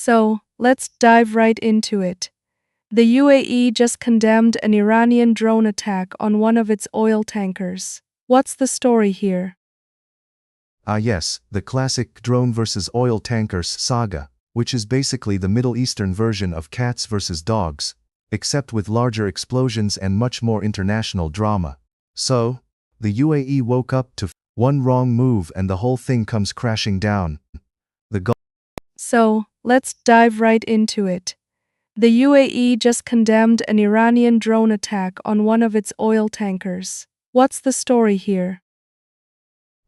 So, let's dive right into it. The UAE just condemned an Iranian drone attack on one of its oil tankers. What's the story here? Yes, the classic drone versus oil tankers saga, which is basically the Middle Eastern version of cats versus dogs, except with larger explosions and much more international drama. So, the UAE woke up to one wrong move and the whole thing comes crashing down. The So, let's dive right into it. The UAE just condemned an Iranian drone attack on one of its oil tankers. What's the story here?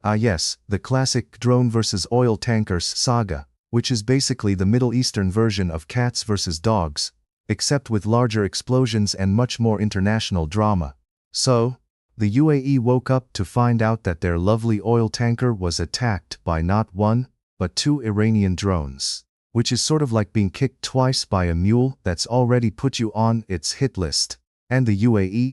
Yes, the classic drone versus oil tankers saga, which is basically the Middle Eastern version of cats versus dogs, except with larger explosions and much more international drama. So, the UAE woke up to find out that their lovely oil tanker was attacked by not one, but two Iranian drones, which is sort of like being kicked twice by a mule that's already put you on its hit list. And the UAE,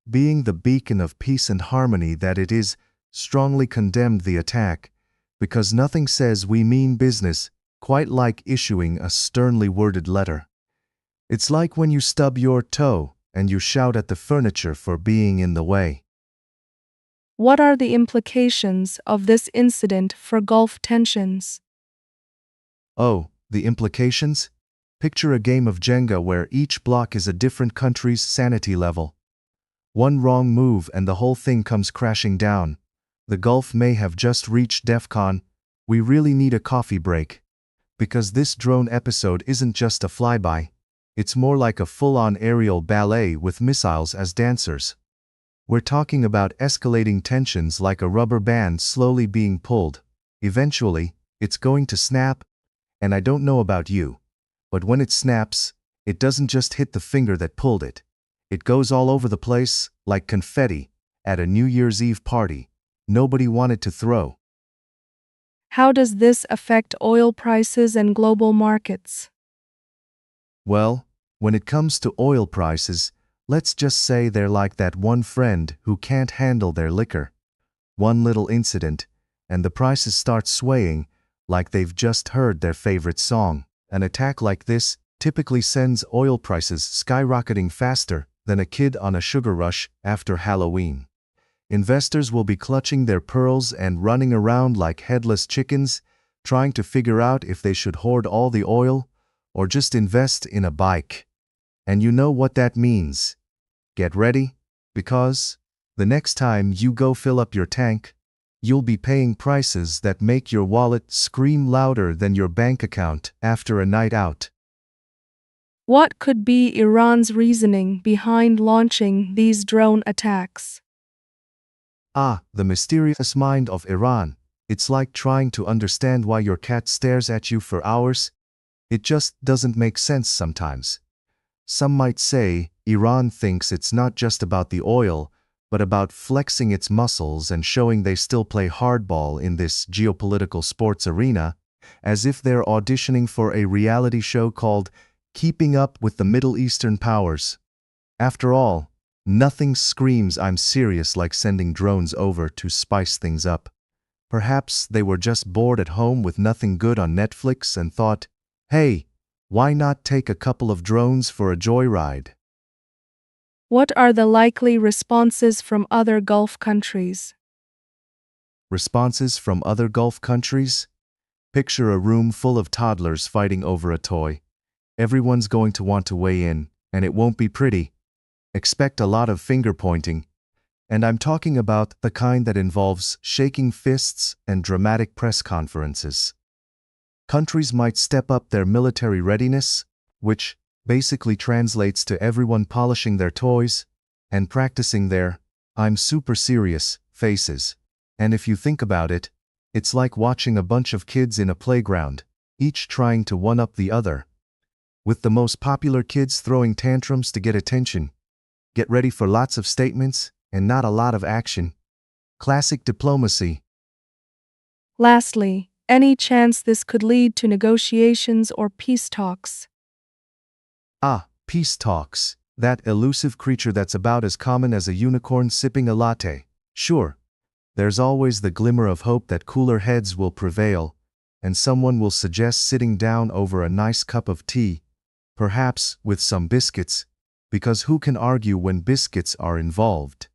being the beacon of peace and harmony that it is, strongly condemned the attack, because nothing says we mean business quite like issuing a sternly worded letter. It's like when you stub your toe and you shout at the furniture for being in the way. What are the implications of this incident for Gulf tensions? Oh, the implications? Picture a game of Jenga where each block is a different country's sanity level. One wrong move and the whole thing comes crashing down. The Gulf may have just reached DEFCON. We really need a coffee break. Because this drone episode isn't just a flyby. It's more like a full-on aerial ballet with missiles as dancers. We're talking about escalating tensions like a rubber band slowly being pulled. Eventually, it's going to snap. And I don't know about you, but when it snaps, it doesn't just hit the finger that pulled it. It goes all over the place, like confetti, at a New Year's Eve party nobody wanted to throw. How does this affect oil prices and global markets? Well, when it comes to oil prices, let's just say they're like that one friend who can't handle their liquor. One little incident, and the prices start swaying like they've just heard their favorite song. An attack like this typically sends oil prices skyrocketing faster than a kid on a sugar rush after Halloween. Investors will be clutching their pearls and running around like headless chickens, trying to figure out if they should hoard all the oil or just invest in a bike. And you know what that means. Get ready, because the next time you go fill up your tank, you'll be paying prices that make your wallet scream louder than your bank account after a night out. What could be Iran's reasoning behind launching these drone attacks? The mysterious mind of Iran. It's like trying to understand why your cat stares at you for hours. It just doesn't make sense sometimes. Some might say Iran thinks it's not just about the oil, but about flexing its muscles and showing they still play hardball in this geopolitical sports arena, as if they're auditioning for a reality show called Keeping Up with the Middle Eastern Powers. After all, nothing screams I'm serious like sending drones over to spice things up. Perhaps they were just bored at home with nothing good on Netflix and thought, hey, why not take a couple of drones for a joyride? What are the likely responses from other Gulf countries? Responses from other Gulf countries? Picture a room full of toddlers fighting over a toy. Everyone's going to want to weigh in, and it won't be pretty. Expect a lot of finger-pointing. And I'm talking about the kind that involves shaking fists and dramatic press conferences. Countries might step up their military readiness, which basically translates to everyone polishing their toys and practicing their "I'm super serious" faces. And if you think about it, it's like watching a bunch of kids in a playground, each trying to one-up the other, with the most popular kids throwing tantrums to get attention. Get ready for lots of statements and not a lot of action. Classic diplomacy. Lastly, any chance this could lead to negotiations or peace talks? Peace talks. That elusive creature that's about as common as a unicorn sipping a latte. Sure, there's always the glimmer of hope that cooler heads will prevail, and someone will suggest sitting down over a nice cup of tea, perhaps with some biscuits, because who can argue when biscuits are involved?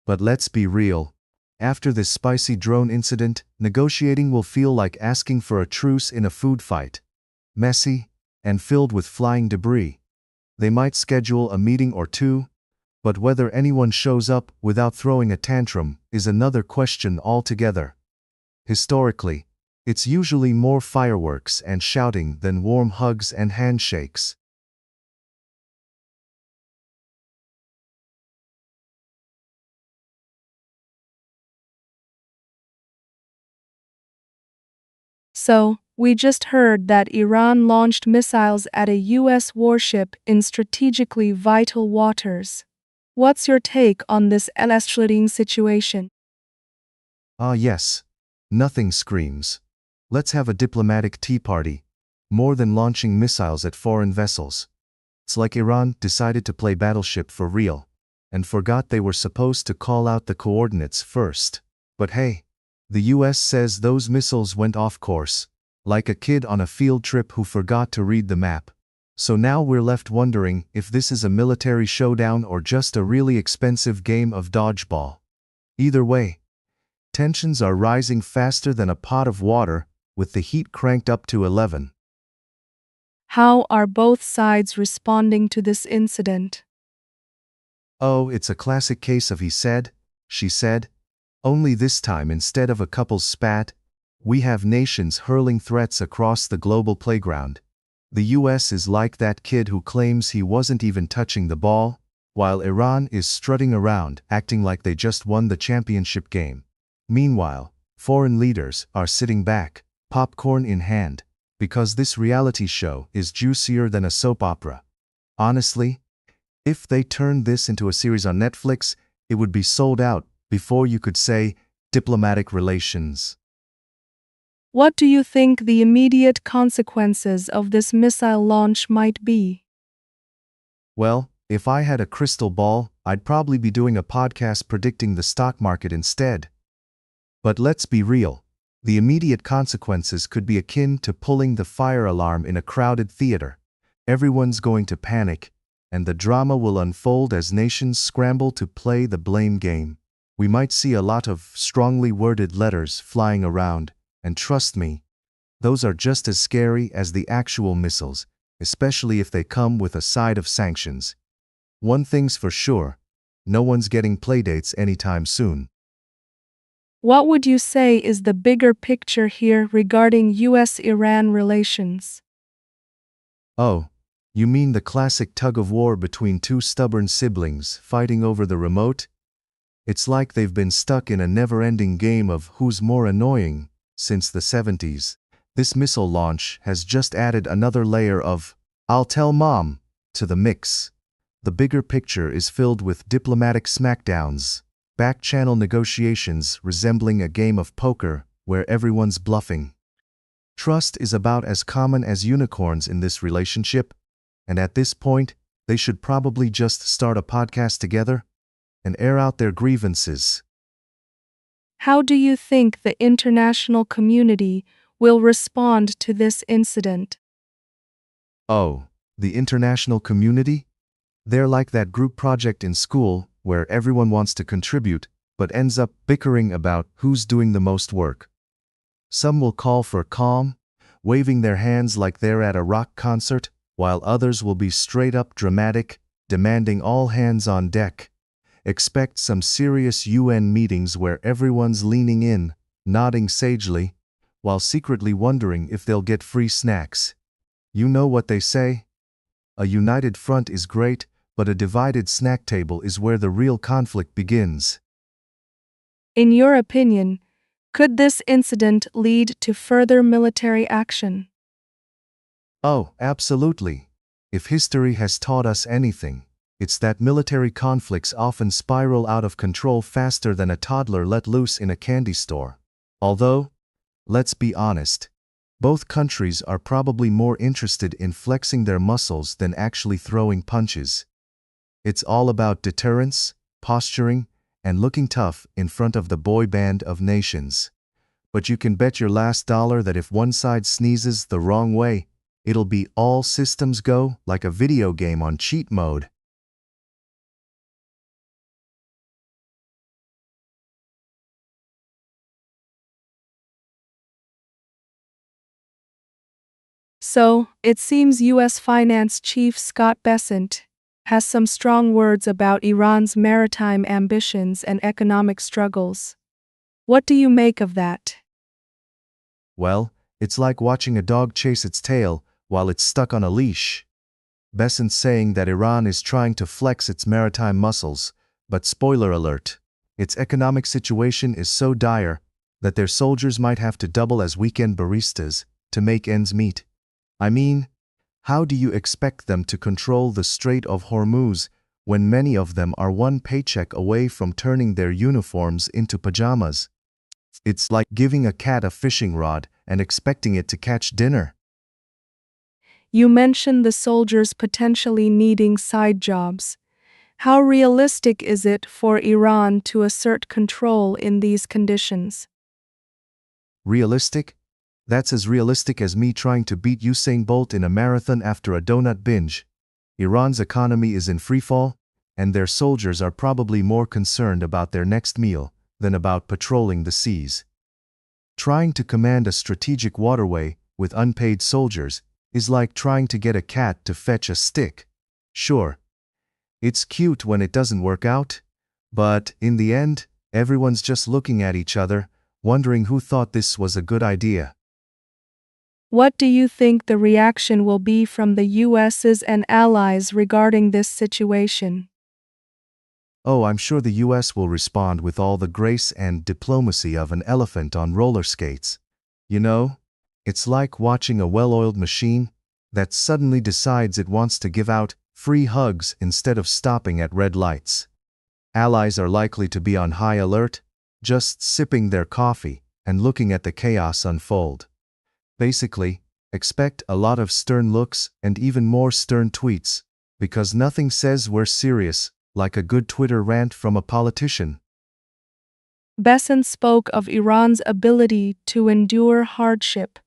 But let's be real. After this spicy drone incident, negotiating will feel like asking for a truce in a food fight. Messy and filled with flying debris. They might schedule a meeting or two, but whether anyone shows up without throwing a tantrum is another question altogether. Historically, it's usually more fireworks and shouting than warm hugs and handshakes. So, we just heard that Iran launched missiles at a U.S. warship in strategically vital waters. What's your take on this escalating situation? Ah yes, nothing screams. Let's have a diplomatic tea party, more than launching missiles at foreign vessels. It's like Iran decided to play battleship for real, and forgot they were supposed to call out the coordinates first. But hey, the US says those missiles went off course, like a kid on a field trip who forgot to read the map. So now we're left wondering if this is a military showdown or just a really expensive game of dodgeball. Either way, tensions are rising faster than a pot of water, with the heat cranked up to 11. How are both sides responding to this incident? Oh, it's a classic case of he said, she said. Only this time, instead of a couple's spat, we have nations hurling threats across the global playground. The US is like that kid who claims he wasn't even touching the ball, while Iran is strutting around, acting like they just won the championship game. Meanwhile, foreign leaders are sitting back, popcorn in hand, because this reality show is juicier than a soap opera. Honestly, if they turned this into a series on Netflix, it would be sold out before you could say diplomatic relations. What do you think the immediate consequences of this missile launch might be? Well, if I had a crystal ball, I'd probably be doing a podcast predicting the stock market instead. But let's be real. The immediate consequences could be akin to pulling the fire alarm in a crowded theater. Everyone's going to panic, and the drama will unfold as nations scramble to play the blame game. We might see a lot of strongly worded letters flying around, and trust me, those are just as scary as the actual missiles, especially if they come with a side of sanctions. One thing's for sure, no one's getting playdates anytime soon. What would you say is the bigger picture here regarding US-Iran relations? Oh, you mean the classic tug-of-war between two stubborn siblings fighting over the remote? It's like they've been stuck in a never-ending game of who's more annoying since the 70s. This missile launch has just added another layer of "I'll tell mom" to the mix. The bigger picture is filled with diplomatic smackdowns, back-channel negotiations resembling a game of poker where everyone's bluffing. Trust is about as common as unicorns in this relationship, and at this point, they should probably just start a podcast together and air out their grievances. How do you think the international community will respond to this incident? Oh, the international community? They're like that group project in school where everyone wants to contribute but ends up bickering about who's doing the most work. Some will call for calm, waving their hands like they're at a rock concert, while others will be straight up dramatic, demanding all hands on deck. Expect some serious UN meetings where everyone's leaning in, nodding sagely, while secretly wondering if they'll get free snacks. You know what they say? A united front is great, but a divided snack table is where the real conflict begins. In your opinion, could this incident lead to further military action? Oh, absolutely. If history has taught us anything, it's that military conflicts often spiral out of control faster than a toddler let loose in a candy store. Although, let's be honest, both countries are probably more interested in flexing their muscles than actually throwing punches. It's all about deterrence, posturing, and looking tough in front of the boy band of nations. But you can bet your last dollar that if one side sneezes the wrong way, it'll be all systems go like a video game on cheat mode. So, it seems U.S. Finance Chief Scott Bessent has some strong words about Iran's maritime ambitions and economic struggles. What do you make of that? Well, it's like watching a dog chase its tail while it's stuck on a leash. Bessent's saying that Iran is trying to flex its maritime muscles, but spoiler alert, its economic situation is so dire that their soldiers might have to double as weekend baristas to make ends meet. I mean, how do you expect them to control the Strait of Hormuz when many of them are one paycheck away from turning their uniforms into pajamas? It's like giving a cat a fishing rod and expecting it to catch dinner. You mentioned the soldiers potentially needing side jobs. How realistic is it for Iran to assert control in these conditions? Realistic? That's as realistic as me trying to beat Usain Bolt in a marathon after a donut binge. Iran's economy is in freefall, and their soldiers are probably more concerned about their next meal than about patrolling the seas. Trying to command a strategic waterway with unpaid soldiers is like trying to get a cat to fetch a stick. Sure, it's cute when it doesn't work out, but in the end, everyone's just looking at each other, wondering who thought this was a good idea. What do you think the reaction will be from the US's and allies regarding this situation? Oh, I'm sure the US will respond with all the grace and diplomacy of an elephant on roller skates. You know, it's like watching a well-oiled machine that suddenly decides it wants to give out free hugs instead of stopping at red lights. Allies are likely to be on high alert, just sipping their coffee and looking at the chaos unfold. Basically, expect a lot of stern looks and even more stern tweets, because nothing says we're serious like a good Twitter rant from a politician. Bessent spoke of Iran's ability to endure hardship.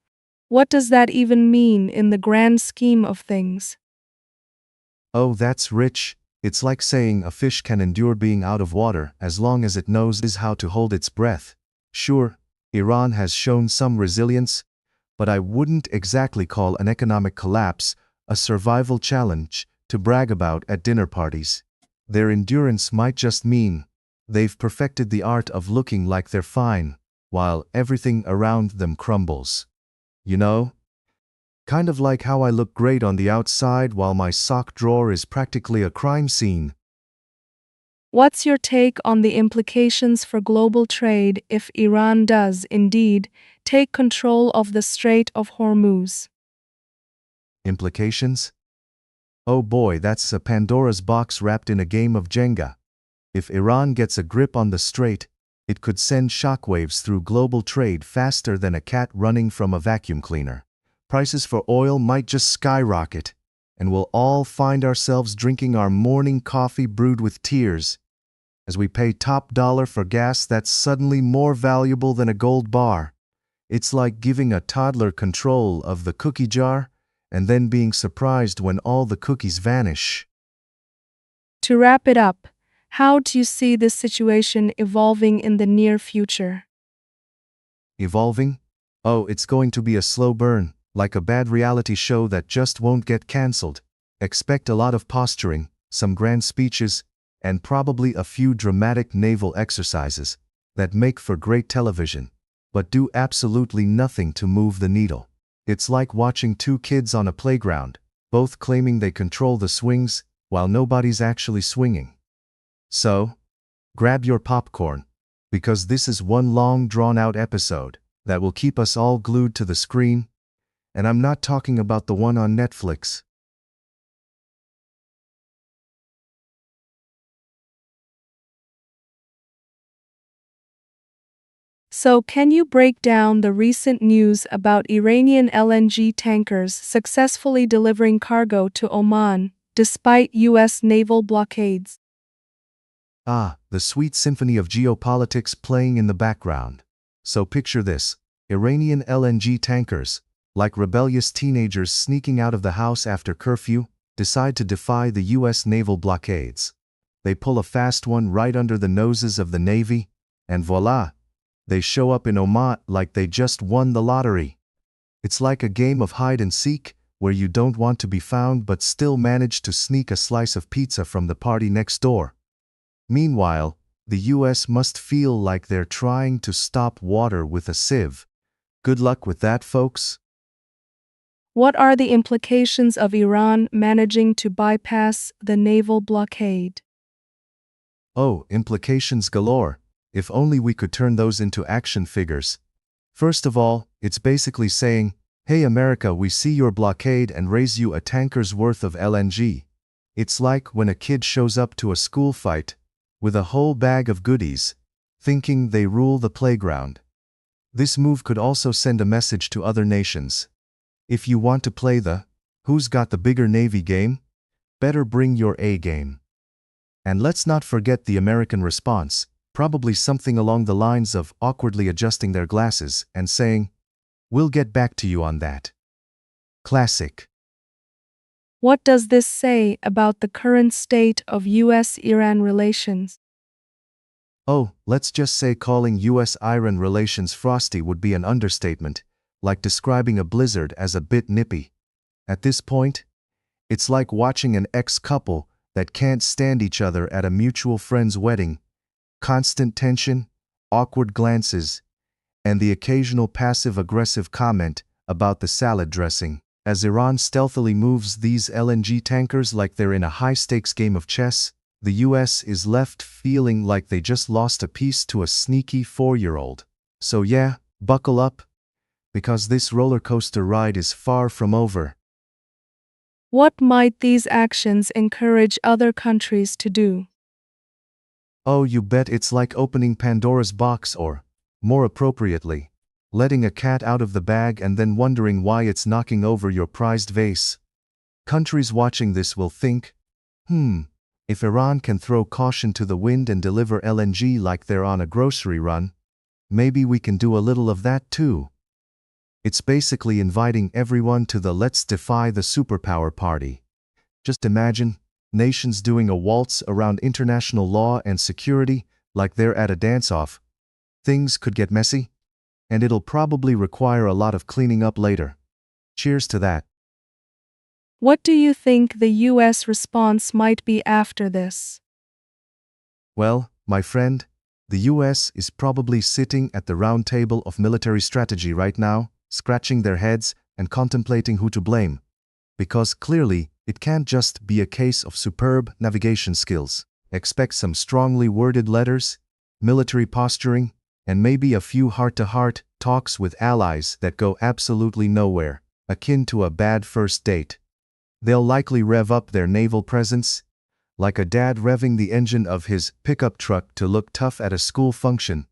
What does that even mean in the grand scheme of things? Oh, that's rich. It's like saying a fish can endure being out of water as long as it knows how to hold its breath. Sure, Iran has shown some resilience, but I wouldn't exactly call an economic collapse a survival challenge to brag about at dinner parties. Their endurance might just mean they've perfected the art of looking like they're fine, while everything around them crumbles. You know? Kind of like how I look great on the outside while my sock drawer is practically a crime scene. What's your take on the implications for global trade if Iran does indeed take control of the Strait of Hormuz? Implications? Oh boy, that's a Pandora's box wrapped in a game of Jenga. If Iran gets a grip on the strait, it could send shockwaves through global trade faster than a cat running from a vacuum cleaner. Prices for oil might just skyrocket, and we'll all find ourselves drinking our morning coffee brewed with tears as we pay top dollar for gas that's suddenly more valuable than a gold bar. It's like giving a toddler control of the cookie jar and then being surprised when all the cookies vanish. To wrap it up, how do you see this situation evolving in the near future? Evolving? Oh, it's going to be a slow burn, like a bad reality show that just won't get cancelled. Expect a lot of posturing, some grand speeches, and probably a few dramatic naval exercises that make for great television, but do absolutely nothing to move the needle. It's like watching two kids on a playground, both claiming they control the swings while nobody's actually swinging. So, grab your popcorn, because this is one long drawn-out episode that will keep us all glued to the screen, and I'm not talking about the one on Netflix. So, can you break down the recent news about Iranian LNG tankers successfully delivering cargo to Oman, despite U.S. naval blockades? Ah, the sweet symphony of geopolitics playing in the background. So picture this: Iranian LNG tankers, like rebellious teenagers sneaking out of the house after curfew, decide to defy the US naval blockades. They pull a fast one right under the noses of the Navy, and voila! They show up in Oman like they just won the lottery. It's like a game of hide and seek, where you don't want to be found but still manage to sneak a slice of pizza from the party next door. Meanwhile, the US must feel like they're trying to stop water with a sieve. Good luck with that, folks. What are the implications of Iran managing to bypass the naval blockade? Oh, implications galore. If only we could turn those into action figures. First of all, it's basically saying, hey America, we see your blockade and raise you a tanker's worth of LNG. It's like when a kid shows up to a school fight with a whole bag of goodies, thinking they rule the playground. This move could also send a message to other nations. If you want to play the who's got the bigger Navy game, better bring your A game. And let's not forget the American response, probably something along the lines of awkwardly adjusting their glasses and saying, we'll get back to you on that. Classic. What does this say about the current state of US-Iran relations? Oh, let's just say calling US-Iran relations frosty would be an understatement, like describing a blizzard as a bit nippy. At this point, it's like watching an ex-couple that can't stand each other at a mutual friend's wedding. Constant tension, awkward glances, and the occasional passive-aggressive comment about the salad dressing. As Iran stealthily moves these LNG tankers like they're in a high-stakes game of chess, the US is left feeling like they just lost a piece to a sneaky 4-year-old. So yeah, buckle up, because this roller coaster ride is far from over. What might these actions encourage other countries to do? Oh, you bet it's like opening Pandora's box or, more appropriately, letting a cat out of the bag and then wondering why it's knocking over your prized vase. Countries watching this will think, if Iran can throw caution to the wind and deliver LNG like they're on a grocery run, maybe we can do a little of that too. It's basically inviting everyone to the let's defy the superpower party. Just imagine nations doing a waltz around international law and security like they're at a dance-off. Things could get messy, and it'll probably require a lot of cleaning up later. Cheers to that. What do you think the US response might be after this? Well, my friend, the US is probably sitting at the round table of military strategy right now, scratching their heads and contemplating who to blame. Because clearly, it can't just be a case of superb navigation skills. Expect some strongly worded letters, military posturing, and maybe a few heart-to-heart talks with allies that go absolutely nowhere, akin to a bad first date. They'll likely rev up their naval presence, like a dad revving the engine of his pickup truck to look tough at a school function.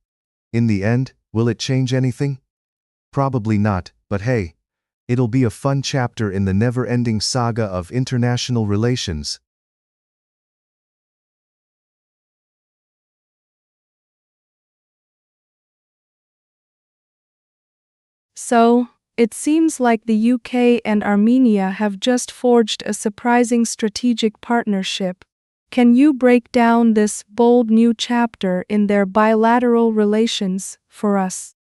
In the end, will it change anything? Probably not, but hey, it'll be a fun chapter in the never-ending saga of international relations. So, it seems like the UK and Armenia have just forged a surprising strategic partnership. Can you break down this bold new chapter in their bilateral relations for us?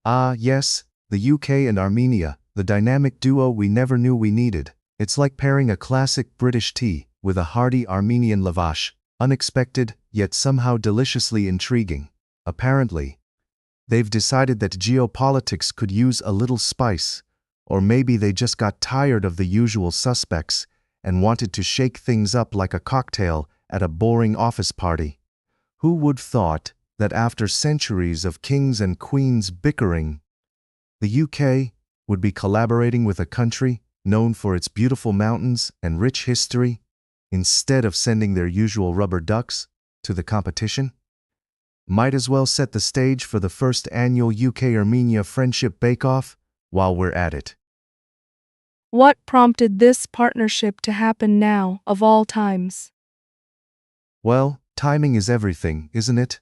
Ah, yes, the UK and Armenia, the dynamic duo we never knew we needed. It's like pairing a classic British tea with a hearty Armenian lavash, unexpected, yet somehow deliciously intriguing. Apparently, they've decided that geopolitics could use a little spice, or maybe they just got tired of the usual suspects and wanted to shake things up like a cocktail at a boring office party. Who would thought that after centuries of kings and queens bickering, the UK would be collaborating with a country known for its beautiful mountains and rich history, instead of sending their usual rubber ducks to the competition? Might as well set the stage for the first annual UK-Armenia Friendship Bake-Off while we're at it. What prompted this partnership to happen now, of all times? Well, timing is everything, isn't it?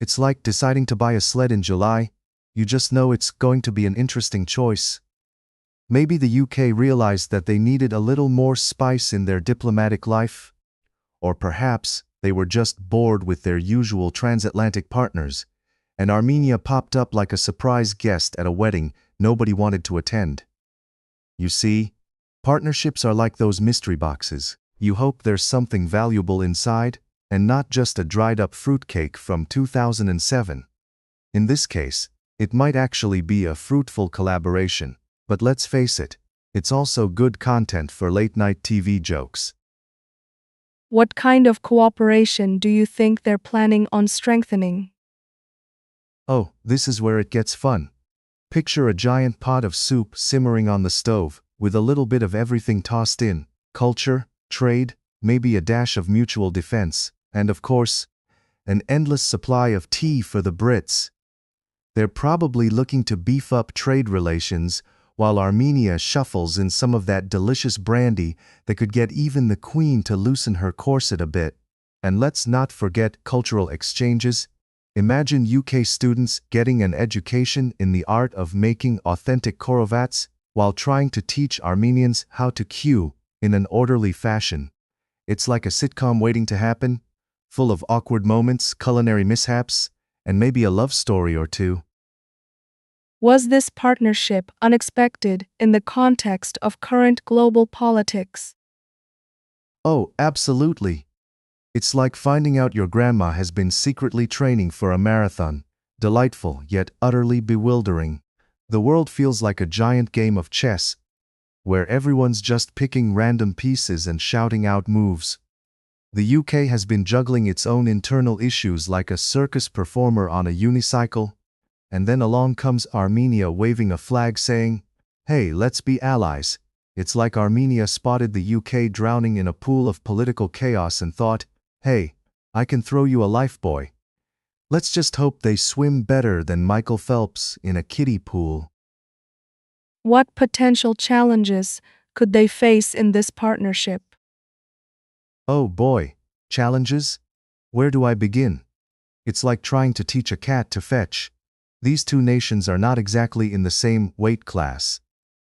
It's like deciding to buy a sled in July. You just know it's going to be an interesting choice. Maybe the UK realized that they needed a little more spice in their diplomatic life. Or perhaps they were just bored with their usual transatlantic partners, and Armenia popped up like a surprise guest at a wedding nobody wanted to attend. You see, partnerships are like those mystery boxes. You hope there's something valuable inside, and not just a dried-up fruitcake from 2007. In this case, it might actually be a fruitful collaboration, but let's face it, it's also good content for late-night TV jokes. What kind of cooperation do you think they're planning on strengthening? Oh, this is where it gets fun. Picture a giant pot of soup simmering on the stove, with a little bit of everything tossed in: culture, trade, maybe a dash of mutual defense, and of course, an endless supply of tea for the Brits. They're probably looking to beef up trade relations, while Armenia shuffles in some of that delicious brandy that could get even the Queen to loosen her corset a bit. And let's not forget cultural exchanges. Imagine UK students getting an education in the art of making authentic korovats while trying to teach Armenians how to queue in an orderly fashion. It's like a sitcom waiting to happen, full of awkward moments, culinary mishaps, and maybe a love story or two. Was this partnership unexpected in the context of current global politics? Oh, absolutely. It's like finding out your grandma has been secretly training for a marathon. Delightful, yet utterly bewildering. The world feels like a giant game of chess, where everyone's just picking random pieces and shouting out moves. The UK has been juggling its own internal issues like a circus performer on a unicycle, and then along comes Armenia waving a flag saying, "Hey, let's be allies." It's like Armenia spotted the UK drowning in a pool of political chaos and thought, "Hey, I can throw you a life buoy." Let's just hope they swim better than Michael Phelps in a kiddie pool. What potential challenges could they face in this partnership? Oh boy, challenges? Where do I begin? It's like trying to teach a cat to fetch. These two nations are not exactly in the same weight class.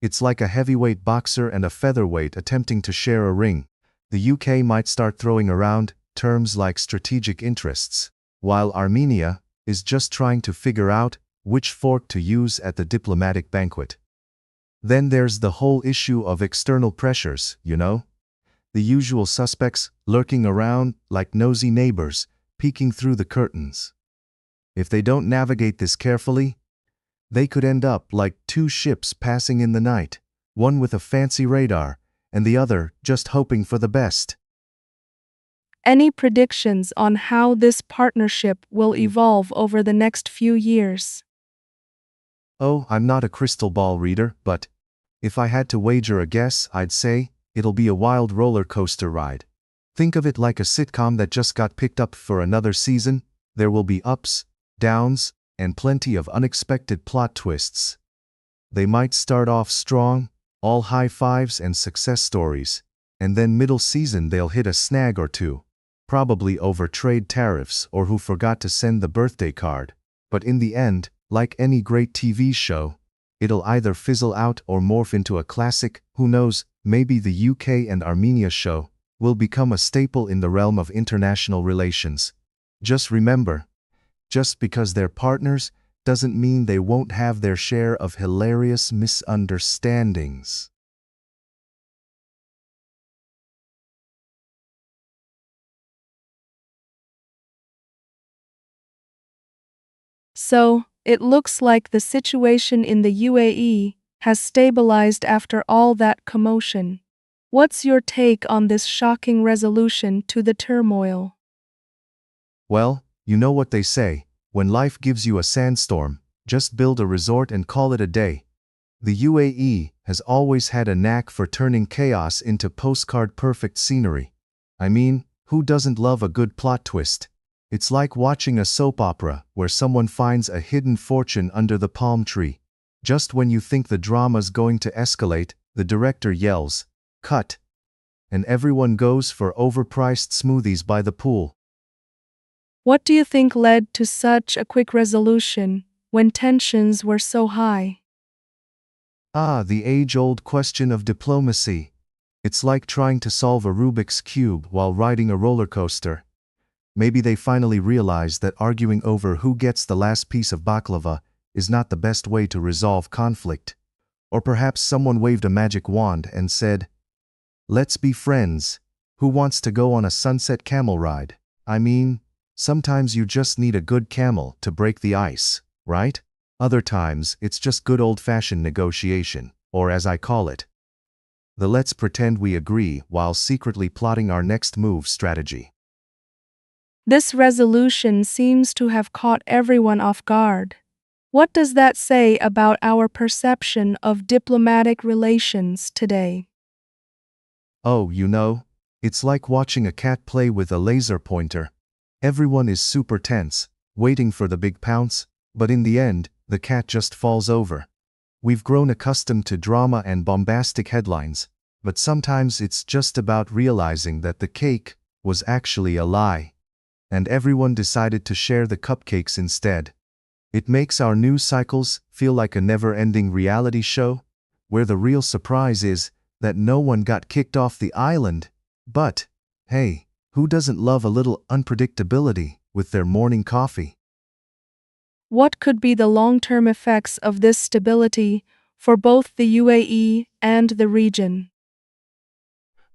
It's like a heavyweight boxer and a featherweight attempting to share a ring. The UK might start throwing around terms like strategic interests, while Armenia is just trying to figure out which fork to use at the diplomatic banquet. Then there's the whole issue of external pressures, you know? The usual suspects lurking around like nosy neighbors, peeking through the curtains. If they don't navigate this carefully, they could end up like two ships passing in the night, one with a fancy radar, and the other just hoping for the best. Any predictions on how this partnership will evolve over the next few years? Oh, I'm not a crystal ball reader, but if I had to wager a guess, I'd say it'll be a wild roller coaster ride. Think of it like a sitcom that just got picked up for another season. There will be ups, downs, and plenty of unexpected plot twists. They might start off strong, all high fives and success stories, and then middle season they'll hit a snag or two, probably over trade tariffs or who forgot to send the birthday card. But in the end, like any great TV show, it'll either fizzle out or morph into a classic. Who knows, maybe the UK and Armenia show will become a staple in the realm of international relations. Just remember, just because they're partners doesn't mean they won't have their share of hilarious misunderstandings. So, it looks like the situation in the UAE has stabilized after all that commotion. What's your take on this shocking resolution to the turmoil? Well, you know what they say, when life gives you a sandstorm, just build a resort and call it a day. The UAE has always had a knack for turning chaos into postcard-perfect scenery. I mean, who doesn't love a good plot twist? It's like watching a soap opera where someone finds a hidden fortune under the palm tree. Just when you think the drama's going to escalate, the director yells, "Cut!" and everyone goes for overpriced smoothies by the pool. What do you think led to such a quick resolution when tensions were so high? Ah, the age-old question of diplomacy. It's like trying to solve a Rubik's Cube while riding a roller coaster. Maybe they finally realized that arguing over who gets the last piece of baklava is not the best way to resolve conflict. Or perhaps someone waved a magic wand and said, "Let's be friends. Who wants to go on a sunset camel ride?" I mean, sometimes you just need a good camel to break the ice, right? Other times, it's just good old-fashioned negotiation, or as I call it, the let's pretend we agree while secretly plotting our next move strategy. This resolution seems to have caught everyone off guard. What does that say about our perception of diplomatic relations today? Oh, it's like watching a cat play with a laser pointer. Everyone is super tense, waiting for the big pounce, but in the end, the cat just falls over. We've grown accustomed to drama and bombastic headlines, but sometimes it's just about realizing that the cake was actually a lie, and everyone decided to share the cupcakes instead. It makes our news cycles feel like a never-ending reality show, where the real surprise is that no one got kicked off the island. But, hey, who doesn't love a little unpredictability with their morning coffee? What could be the long-term effects of this stability for both the UAE and the region?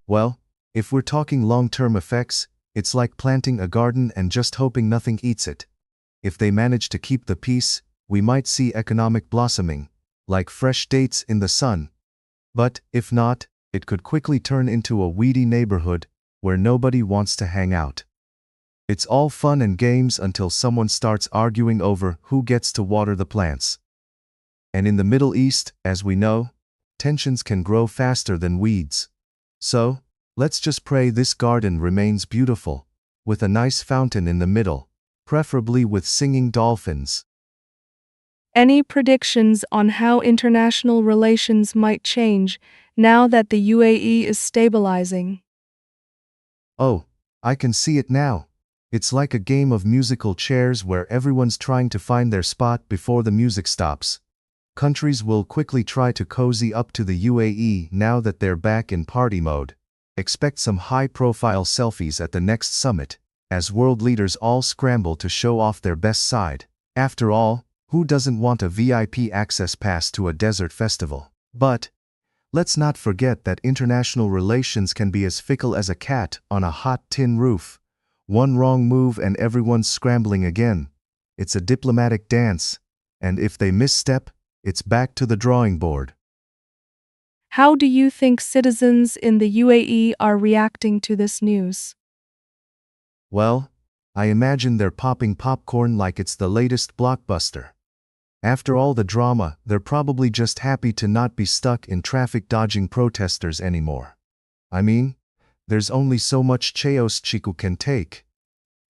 Well, if we're talking long-term effects, it's like planting a garden and just hoping nothing eats it. If they manage to keep the peace, we might see economic blossoming, like fresh dates in the sun. But if not, it could quickly turn into a weedy neighborhood where nobody wants to hang out. It's all fun and games until someone starts arguing over who gets to water the plants. And in the Middle East, as we know, tensions can grow faster than weeds. So, let's just pray this garden remains beautiful, with a nice fountain in the middle, preferably with singing dolphins. Any predictions on how international relations might change now that the UAE is stabilizing? Oh, I can see it now. It's like a game of musical chairs where everyone's trying to find their spot before the music stops. Countries will quickly try to cozy up to the UAE now that they're back in party mode. Expect some high-profile selfies at the next summit, as world leaders all scramble to show off their best side. After all, who doesn't want a VIP access pass to a desert festival? But let's not forget that international relations can be as fickle as a cat on a hot tin roof. One wrong move and everyone's scrambling again. It's a diplomatic dance, and if they misstep, it's back to the drawing board. How do you think citizens in the UAE are reacting to this news? Well, I imagine they're popping popcorn like it's the latest blockbuster. After all the drama, they're probably just happy to not be stuck in traffic dodging protesters anymore. I mean, there's only so much chaos Chiku can take.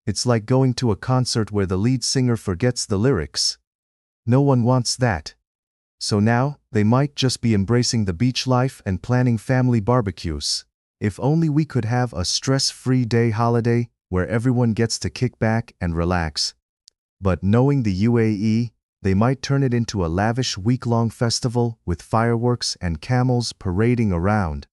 It's like going to a concert where the lead singer forgets the lyrics. No one wants that. So now, they might just be embracing the beach life and planning family barbecues. If only we could have a stress-free day holiday where everyone gets to kick back and relax. But knowing the UAE, they might turn it into a lavish week-long festival with fireworks and camels parading around.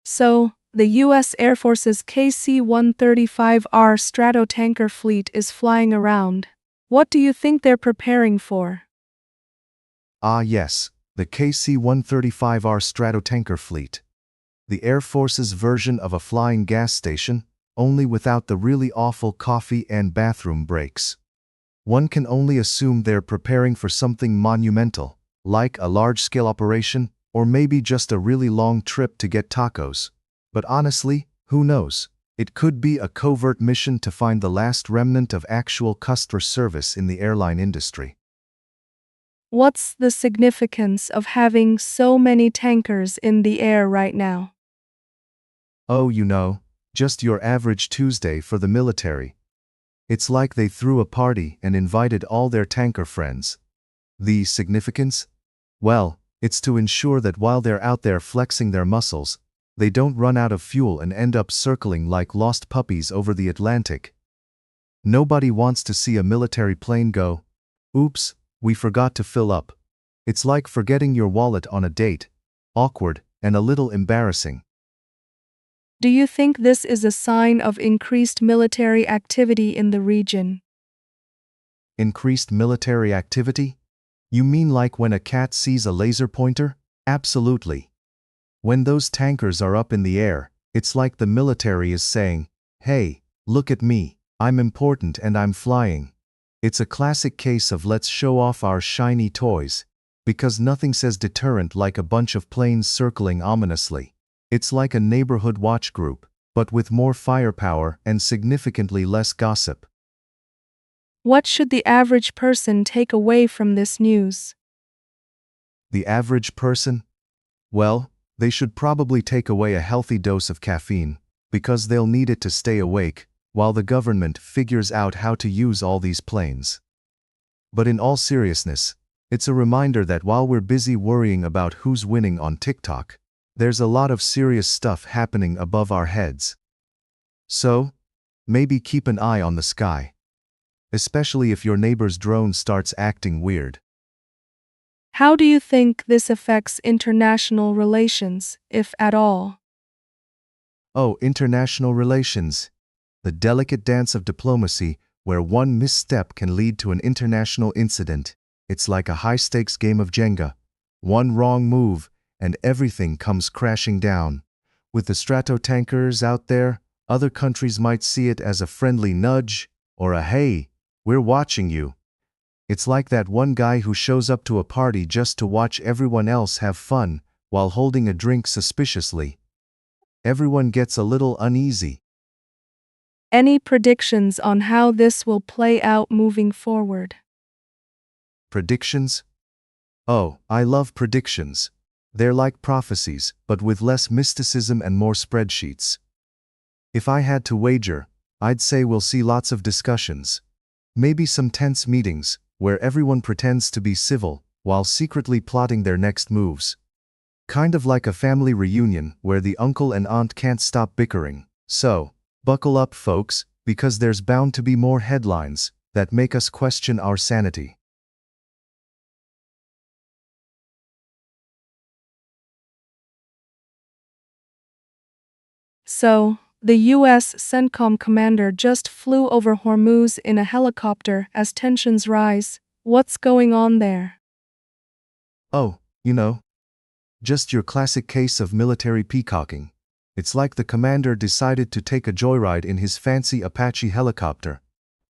So, the U.S. Air Force's KC-135R Stratotanker fleet is flying around. What do you think they're preparing for? Ah yes, the KC-135R Stratotanker fleet. The Air Force's version of a flying gas station, only without the really awful coffee and bathroom breaks. One can only assume they're preparing for something monumental, like a large-scale operation, or maybe just a really long trip to get tacos. But honestly, who knows? It could be a covert mission to find the last remnant of actual customer service in the airline industry. What's the significance of having so many tankers in the air right now? Oh, just your average Tuesday for the military. It's like they threw a party and invited all their tanker friends. The significance? Well, it's to ensure that while they're out there flexing their muscles, they don't run out of fuel and end up circling like lost puppies over the Atlantic. Nobody wants to see a military plane go, "Oops, we forgot to fill up." It's like forgetting your wallet on a date, awkward and a little embarrassing. Do you think this is a sign of increased military activity in the region? Increased military activity? You mean like when a cat sees a laser pointer? Absolutely. When those tankers are up in the air, it's like the military is saying, "Hey, look at me, I'm important and I'm flying." It's a classic case of let's show off our shiny toys, because nothing says deterrent like a bunch of planes circling ominously. It's like a neighborhood watch group, but with more firepower and significantly less gossip. What should the average person take away from this news? The average person? Well, they should probably take away a healthy dose of caffeine, because they'll need it to stay awake, while the government figures out how to use all these planes. But in all seriousness, it's a reminder that while we're busy worrying about who's winning on TikTok, there's a lot of serious stuff happening above our heads. So, maybe keep an eye on the sky. Especially if your neighbor's drone starts acting weird. How do you think this affects international relations, if at all? Oh, international relations. The delicate dance of diplomacy, where one misstep can lead to an international incident. It's like a high-stakes game of Jenga. One wrong move, and everything comes crashing down. With the stratotankers out there, other countries might see it as a friendly nudge, or a "hey, we're watching you." It's like that one guy who shows up to a party just to watch everyone else have fun, while holding a drink suspiciously. Everyone gets a little uneasy. Any predictions on how this will play out moving forward? Predictions? Oh, I love predictions. They're like prophecies, but with less mysticism and more spreadsheets. If I had to wager, I'd say we'll see lots of discussions. Maybe some tense meetings, where everyone pretends to be civil, while secretly plotting their next moves. Kind of like a family reunion where the uncle and aunt can't stop bickering. So, buckle up, folks, because there's bound to be more headlines that make us question our sanity. So, the U.S. CENTCOM commander just flew over Hormuz in a helicopter as tensions rise. What's going on there? Oh, just your classic case of military peacocking. It's like the commander decided to take a joyride in his fancy Apache helicopter.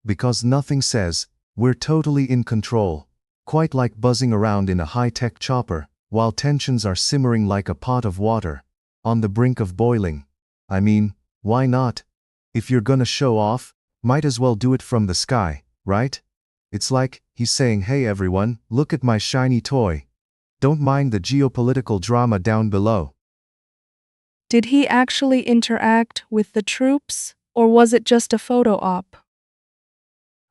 Because nothing says, "we're totally in control," quite like buzzing around in a high-tech chopper, while tensions are simmering like a pot of water, on the brink of boiling. I mean, why not? If you're gonna show off, might as well do it from the sky, right? It's like he's saying, "Hey everyone, look at my shiny toy. Don't mind the geopolitical drama down below." Did he actually interact with the troops, or was it just a photo op?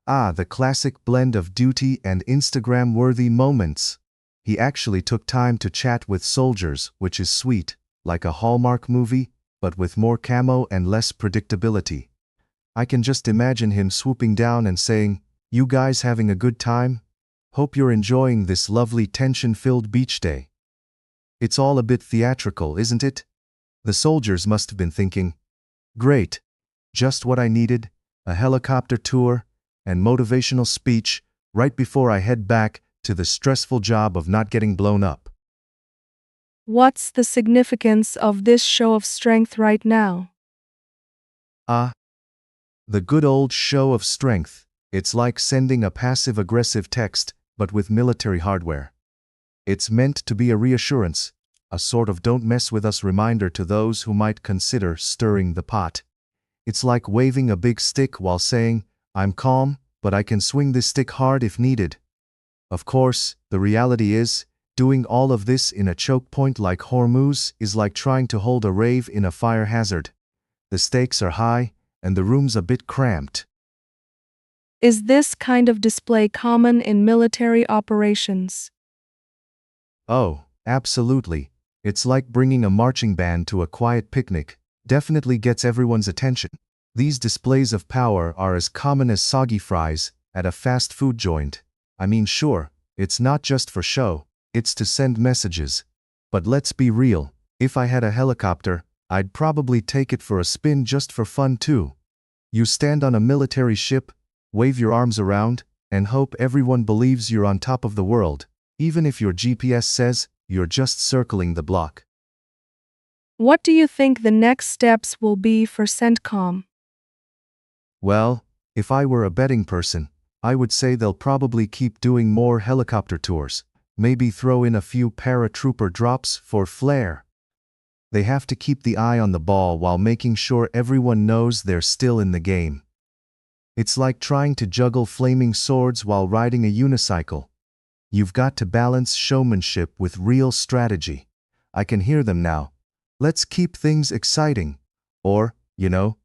Ah, the classic blend of duty and Instagram-worthy moments. He actually took time to chat with soldiers, which is sweet, like a Hallmark movie, but with more camo and less predictability. I can just imagine him swooping down and saying, "You guys having a good time? Hope you're enjoying this lovely tension-filled beach day." It's all a bit theatrical, isn't it? The soldiers must have been thinking, "Great, just what I needed, a helicopter tour and motivational speech right before I head back to the stressful job of not getting blown up." What's the significance of this show of strength right now? Ah, the good old show of strength. It's like sending a passive-aggressive text, but with military hardware. It's meant to be a reassurance, a sort of "don't mess with us" reminder to those who might consider stirring the pot. It's like waving a big stick while saying, "I'm calm, but I can swing this stick hard if needed." Of course, the reality is, doing all of this in a choke point like Hormuz is like trying to hold a rave in a fire hazard. The stakes are high, and the room's a bit cramped. Is this kind of display common in military operations? Oh, absolutely. It's like bringing a marching band to a quiet picnic. Definitely gets everyone's attention. These displays of power are as common as soggy fries at a fast food joint. I mean, sure, it's not just for show, it's to send messages. But let's be real, if I had a helicopter, I'd probably take it for a spin just for fun too. You stand on a military ship, wave your arms around, and hope everyone believes you're on top of the world, even if your GPS says you're just circling the block. What do you think the next steps will be for CENTCOM? Well, if I were a betting person, I would say they'll probably keep doing more helicopter tours, maybe throw in a few paratrooper drops for flair. They have to keep the eye on the ball while making sure everyone knows they're still in the game. It's like trying to juggle flaming swords while riding a unicycle. You've got to balance showmanship with real strategy. I can hear them now. Let's keep things exciting. Or,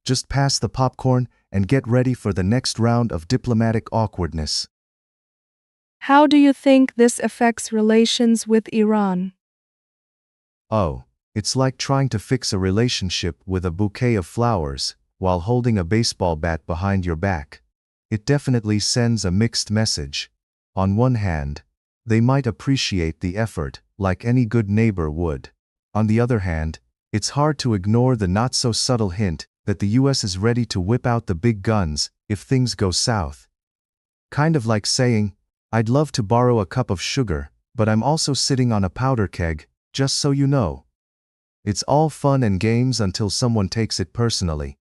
just pass the popcorn and get ready for the next round of diplomatic awkwardness. How do you think this affects relations with Iran? Oh, it's like trying to fix a relationship with a bouquet of flowers while holding a baseball bat behind your back. It definitely sends a mixed message. On one hand, they might appreciate the effort, like any good neighbor would. On the other hand, it's hard to ignore the not-so-subtle hint that the US is ready to whip out the big guns if things go south. Kind of like saying, I'd love to borrow a cup of sugar, but I'm also sitting on a powder keg, just so you know. It's all fun and games until someone takes it personally.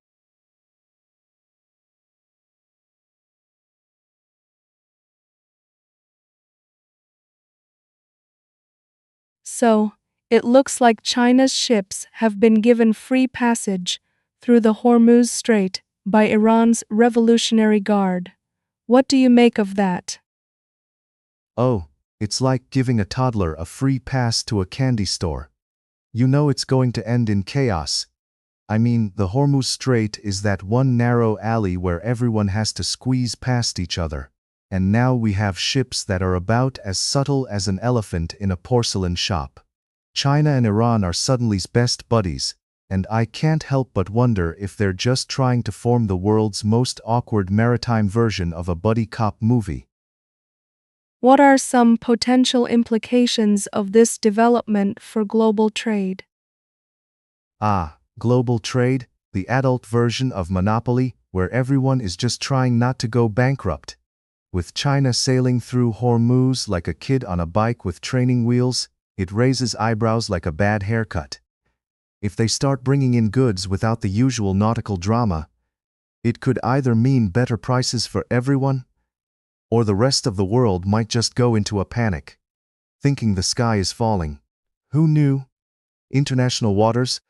So, it looks like China's ships have been given free passage through the Hormuz Strait by Iran's Revolutionary Guard. What do you make of that? Oh, it's like giving a toddler a free pass to a candy store. You know it's going to end in chaos. I mean, the Hormuz Strait is that one narrow alley where everyone has to squeeze past each other. And now we have ships that are about as subtle as an elephant in a porcelain shop. China and Iran are suddenly best buddies, and I can't help but wonder if they're just trying to form the world's most awkward maritime version of a buddy cop movie. What are some potential implications of this development for global trade? Global trade, the adult version of monopoly, where everyone is just trying not to go bankrupt. With China sailing through Hormuz like a kid on a bike with training wheels, it raises eyebrows like a bad haircut. If they start bringing in goods without the usual nautical drama, it could either mean better prices for everyone, or the rest of the world might just go into a panic, thinking the sky is falling. Who knew? International waters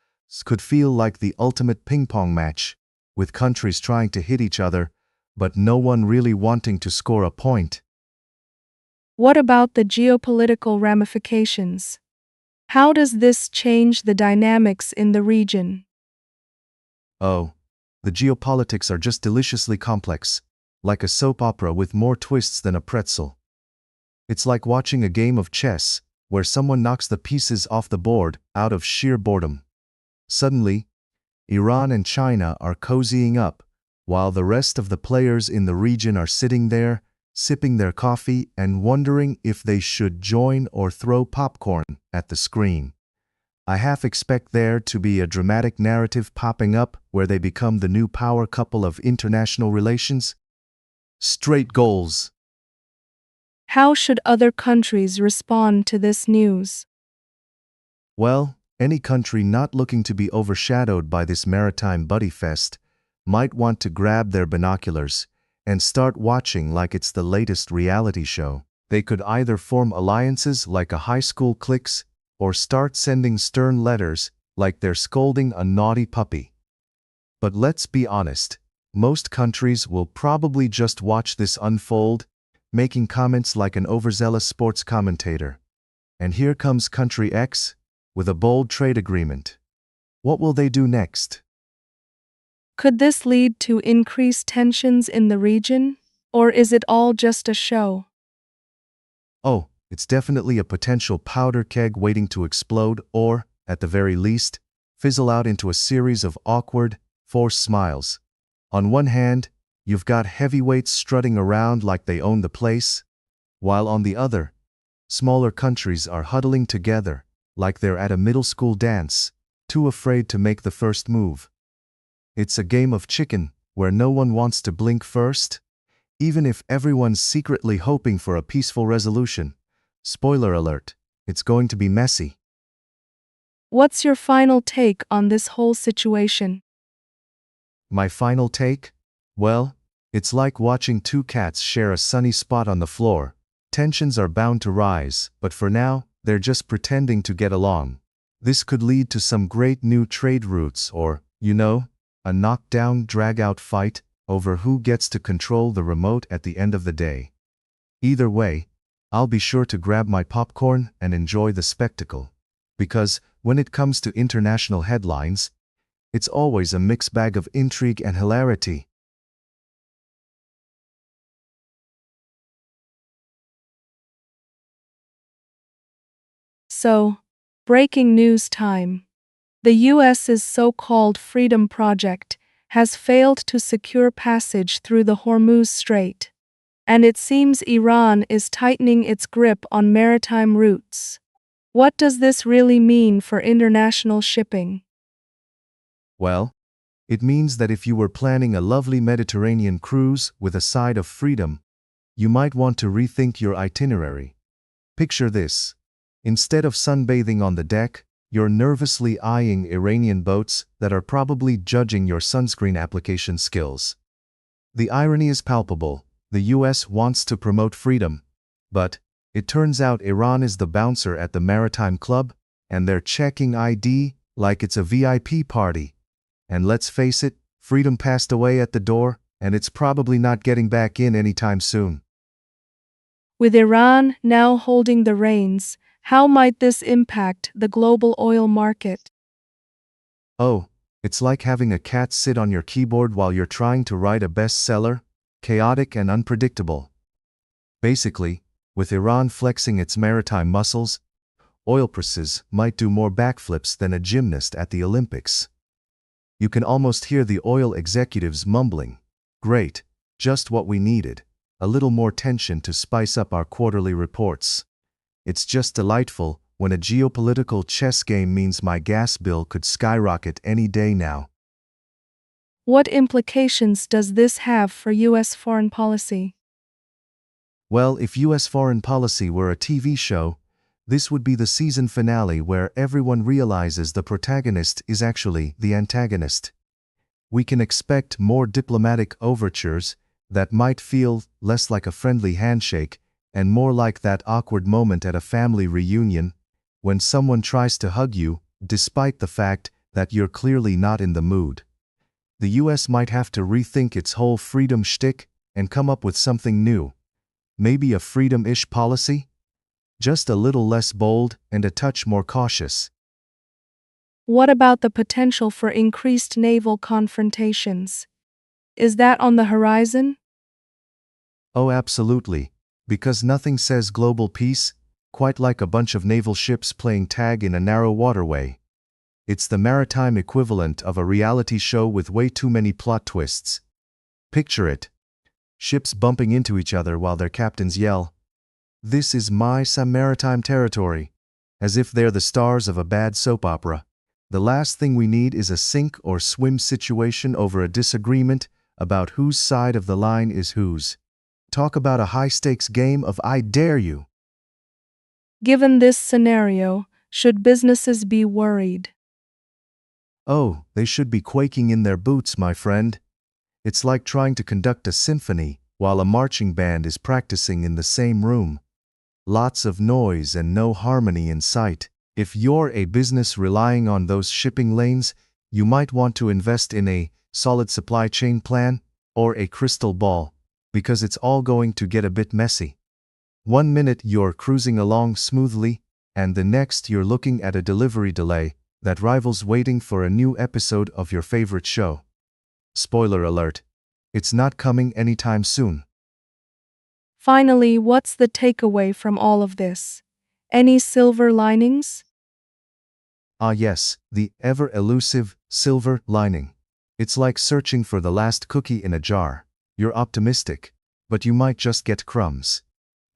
could feel like the ultimate ping-pong match, with countries trying to hit each other, but no one really wanting to score a point. What about the geopolitical ramifications? How does this change the dynamics in the region? Oh, the geopolitics are just deliciously complex, like a soap opera with more twists than a pretzel. It's like watching a game of chess, where someone knocks the pieces off the board out of sheer boredom. Suddenly, Iran and China are cozying up, while the rest of the players in the region are sitting there, sipping their coffee and wondering if they should join or throw popcorn at the screen. I half expect there to be a dramatic narrative popping up where they become the new power couple of international relations. Straight goals. How should other countries respond to this news? Well, any country not looking to be overshadowed by this maritime buddy fest might want to grab their binoculars and start watching like it's the latest reality show. They could either form alliances like a high school cliques or start sending stern letters like they're scolding a naughty puppy. But let's be honest, most countries will probably just watch this unfold, making comments like an overzealous sports commentator. And here comes Country X with a bold trade agreement. What will they do next? Could this lead to increased tensions in the region? Or is it all just a show? Oh, It's definitely a potential powder keg waiting to explode or, at the very least, fizzle out into a series of awkward, forced smiles. On one hand, you've got heavyweights strutting around like they own the place, while on the other, smaller countries are huddling together like they're at a middle school dance, too afraid to make the first move. It's a game of chicken where no one wants to blink first, even if everyone's secretly hoping for a peaceful resolution. Spoiler alert, it's going to be messy. What's your final take on this whole situation? My final take? Well, it's like watching two cats share a sunny spot on the floor. Tensions are bound to rise, but for now, they're just pretending to get along. This could lead to some great new trade routes or, a knockdown, drag-out fight over who gets to control the remote at the end of the day. Either way, I'll be sure to grab my popcorn and enjoy the spectacle. Because, when it comes to international headlines, it's always a mixed bag of intrigue and hilarity. So, breaking news time. The US's so-called Freedom Project has failed to secure passage through the Hormuz Strait, and it seems Iran is tightening its grip on maritime routes. What does this really mean for international shipping? Well, it means that if you were planning a lovely Mediterranean cruise with a side of freedom, you might want to rethink your itinerary. Picture this. Instead of sunbathing on the deck, you're nervously eyeing Iranian boats that are probably judging your sunscreen application skills. The irony is palpable. The US wants to promote freedom, but it turns out Iran is the bouncer at the maritime club, and they're checking ID like it's a VIP party. And let's face it, freedom passed away at the door, and it's probably not getting back in anytime soon. With Iran now holding the reins, how might this impact the global oil market? Oh, it's like having a cat sit on your keyboard while you're trying to write a bestseller, chaotic and unpredictable. Basically, with Iran flexing its maritime muscles, oil prices might do more backflips than a gymnast at the Olympics. You can almost hear the oil executives mumbling, "Great, just what we needed, a little more tension to spice up our quarterly reports." It's just delightful when a geopolitical chess game means my gas bill could skyrocket any day now. What implications does this have for U.S. foreign policy? Well, if US foreign policy were a TV show, this would be the season finale where everyone realizes the protagonist is actually the antagonist. We can expect more diplomatic overtures that might feel less like a friendly handshake and more like that awkward moment at a family reunion when someone tries to hug you despite the fact that you're clearly not in the mood. The US might have to rethink its whole freedom shtick and come up with something new. Maybe a freedom-ish policy? Just a little less bold and a touch more cautious. What about the potential for increased naval confrontations? Is that on the horizon? Oh, absolutely. Because nothing says global peace quite like a bunch of naval ships playing tag in a narrow waterway. It's the maritime equivalent of a reality show with way too many plot twists. Picture it. Ships bumping into each other while their captains yell, "This is my maritime territory," as if they're the stars of a bad soap opera. The last thing we need is a sink or swim situation over a disagreement about whose side of the line is whose. Talk about a high-stakes game of I dare you. Given this scenario, should businesses be worried? Oh, they should be quaking in their boots, my friend. It's like trying to conduct a symphony while a marching band is practicing in the same room. Lots of noise and no harmony in sight. If you're a business relying on those shipping lanes, you might want to invest in a solid supply chain plan or a crystal ball, because it's all going to get a bit messy. One minute you're cruising along smoothly, and the next you're looking at a delivery delay that rivals waiting for a new episode of your favorite show. Spoiler alert, it's not coming anytime soon. Finally, what's the takeaway from all of this? Any silver linings? Ah yes, the ever-elusive silver lining. It's like searching for the last cookie in a jar. You're optimistic, but you might just get crumbs.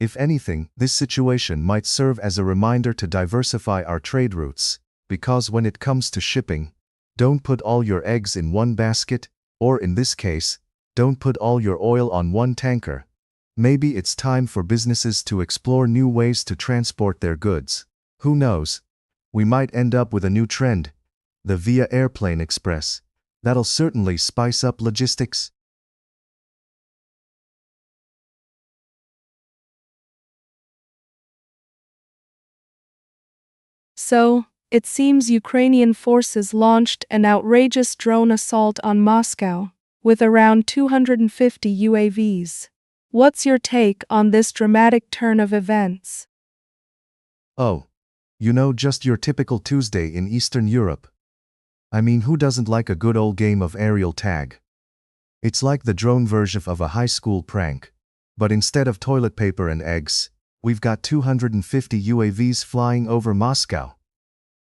If anything, this situation might serve as a reminder to diversify our trade routes, because when it comes to shipping, don't put all your eggs in one basket, or in this case, don't put all your oil on one tanker. Maybe it's time for businesses to explore new ways to transport their goods. Who knows? We might end up with a new trend, the Via Airplane Express. That'll certainly spice up logistics. So, it seems Ukrainian forces launched an outrageous drone assault on Moscow, with around 250 UAVs. What's your take on this dramatic turn of events? Oh, just your typical Tuesday in Eastern Europe. I mean, who doesn't like a good old game of aerial tag? It's like the drone version of a high school prank. But instead of toilet paper and eggs, we've got 250 UAVs flying over Moscow.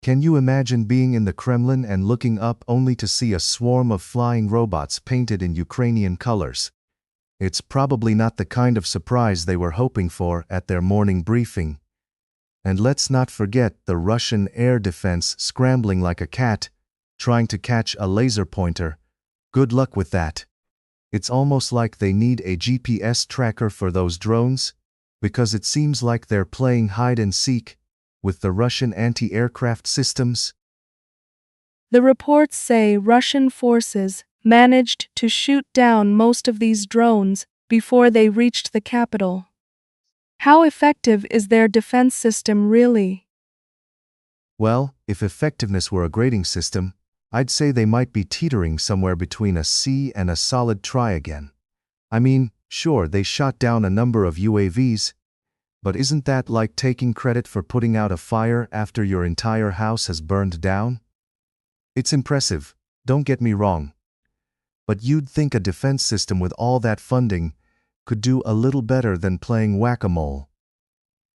Can you imagine being in the Kremlin and looking up only to see a swarm of flying robots painted in Ukrainian colors? It's probably not the kind of surprise they were hoping for at their morning briefing. And let's not forget the Russian air defense scrambling like a cat, trying to catch a laser pointer. Good luck with that. It's almost like they need a GPS tracker for those drones, because it seems like they're playing hide and seek with the Russian anti-aircraft systems. The reports say Russian forces managed to shoot down most of these drones before they reached the capital. How effective is their defense system really? Well, if effectiveness were a grading system, I'd say they might be teetering somewhere between a C and a solid try again. I mean, sure, they shot down a number of UAVs, but isn't that like taking credit for putting out a fire after your entire house has burned down? It's impressive, don't get me wrong. But you'd think a defense system with all that funding could do a little better than playing whack-a-mole.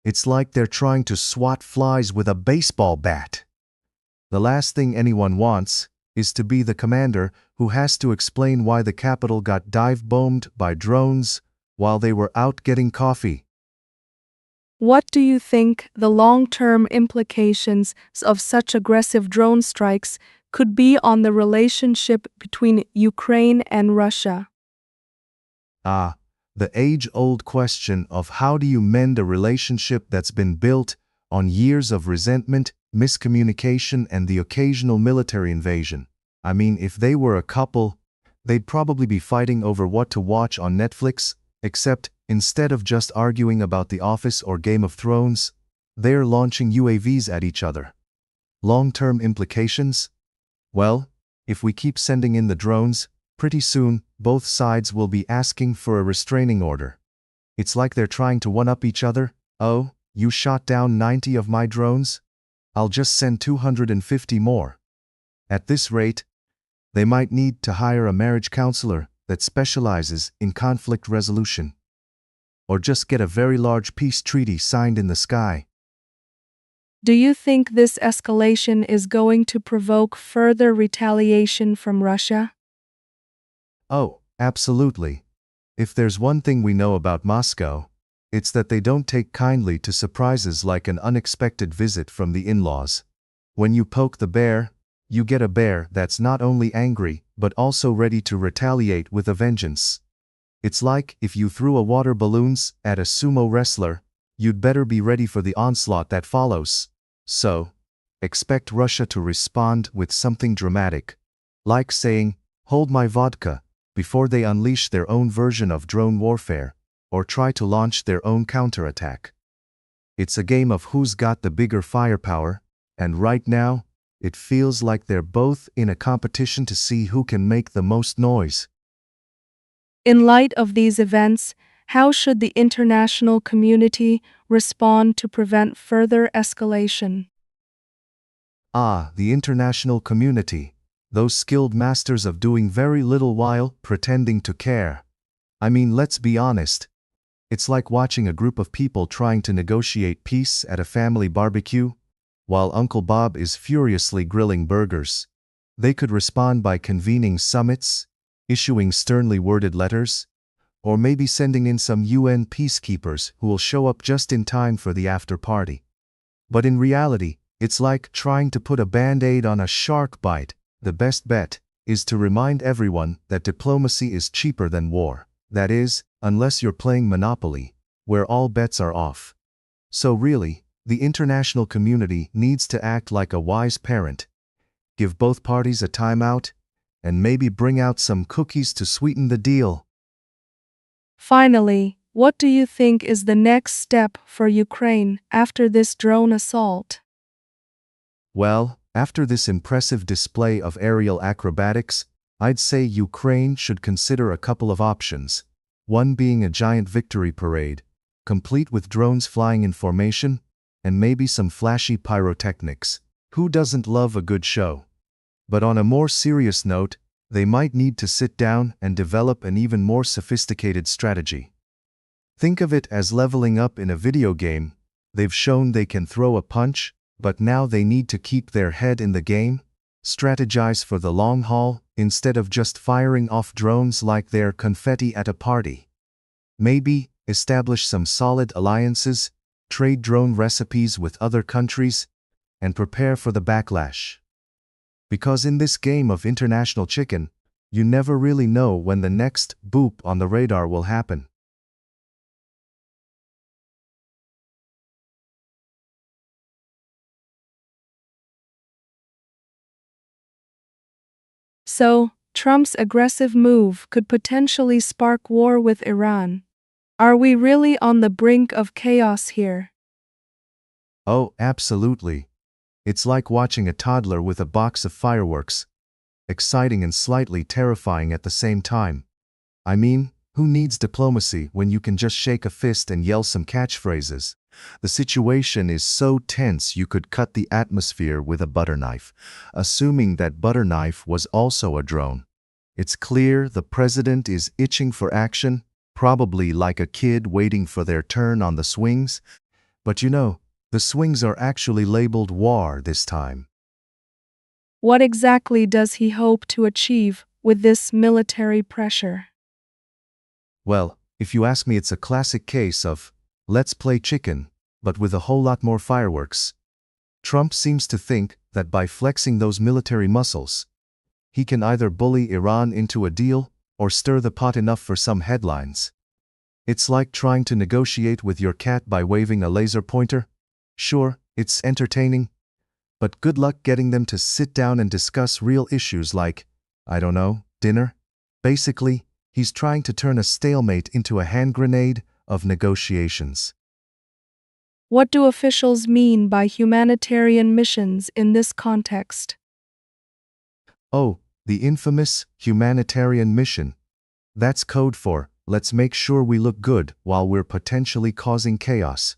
It's like they're trying to swat flies with a baseball bat. The last thing anyone wants is to be the commander who has to explain why the capital got dive-bombed by drones while they were out getting coffee. What do you think the long-term implications of such aggressive drone strikes could be on the relationship between Ukraine and Russia? Ah, the age-old question of how do you mend a relationship that's been built on years of resentment, miscommunication, and the occasional military invasion. I mean, if they were a couple, they'd probably be fighting over what to watch on Netflix, except instead of just arguing about The Office or Game of Thrones, they're launching UAVs at each other. Long-term implications? Well, if we keep sending in the drones, pretty soon, both sides will be asking for a restraining order. It's like they're trying to one-up each other. Oh, you shot down 90 of my drones? I'll just send 250 more. At this rate, they might need to hire a marriage counselor that specializes in conflict resolution. Or just get a very large peace treaty signed in the sky. Do you think this escalation is going to provoke further retaliation from Russia? Oh, absolutely. If there's one thing we know about Moscow, it's that they don't take kindly to surprises like an unexpected visit from the in-laws. When you poke the bear, you get a bear that's not only angry, but also ready to retaliate with a vengeance. It's like if you threw a water balloons at a sumo wrestler, you'd better be ready for the onslaught that follows. So, expect Russia to respond with something dramatic, like saying, "Hold my vodka," before they unleash their own version of drone warfare, or try to launch their own counterattack. It's a game of who's got the bigger firepower, and right now, it feels like they're both in a competition to see who can make the most noise. In light of these events, how should the international community respond to prevent further escalation? Ah, the international community. Those skilled masters of doing very little while pretending to care. I mean, let's be honest. It's like watching a group of people trying to negotiate peace at a family barbecue, while Uncle Bob is furiously grilling burgers. They could respond by convening summits, issuing sternly worded letters, or maybe sending in some UN peacekeepers who will show up just in time for the after party. But in reality, it's like trying to put a band-aid on a shark bite. The best bet is to remind everyone that diplomacy is cheaper than war. That is, unless you're playing Monopoly, where all bets are off. So really, the international community needs to act like a wise parent, give both parties a timeout, and maybe bring out some cookies to sweeten the deal. Finally, what do you think is the next step for Ukraine after this drone assault? Well, after this impressive display of aerial acrobatics, I'd say Ukraine should consider a couple of options. One being a giant victory parade, complete with drones flying in formation, and maybe some flashy pyrotechnics. Who doesn't love a good show? But on a more serious note, they might need to sit down and develop an even more sophisticated strategy. Think of it as leveling up in a video game. They've shown they can throw a punch, but now they need to keep their head in the game, strategize for the long haul, instead of just firing off drones like they're confetti at a party. Maybe establish some solid alliances, trade drone recipes with other countries, and prepare for the backlash. Because in this game of international chicken, you never really know when the next boop on the radar will happen. So, Trump's aggressive move could potentially spark war with Iran. Are we really on the brink of chaos here? Oh, absolutely. It's like watching a toddler with a box of fireworks. Exciting and slightly terrifying at the same time. I mean, who needs diplomacy when you can just shake a fist and yell some catchphrases? The situation is so tense you could cut the atmosphere with a butter knife, assuming that butter knife was also a drone. It's clear the president is itching for action, probably like a kid waiting for their turn on the swings. But you know, the swings are actually labeled war this time. What exactly does he hope to achieve with this military pressure? Well, if you ask me, it's a classic case of, let's play chicken, but with a whole lot more fireworks. Trump seems to think that by flexing those military muscles, he can either bully Iran into a deal or stir the pot enough for some headlines. It's like trying to negotiate with your cat by waving a laser pointer. Sure, it's entertaining, but good luck getting them to sit down and discuss real issues like, I don't know, dinner. Basically, he's trying to turn a stalemate into a hand grenade of negotiations. What do officials mean by humanitarian missions in this context? Oh, the infamous humanitarian mission. That's code for, let's make sure we look good while we're potentially causing chaos.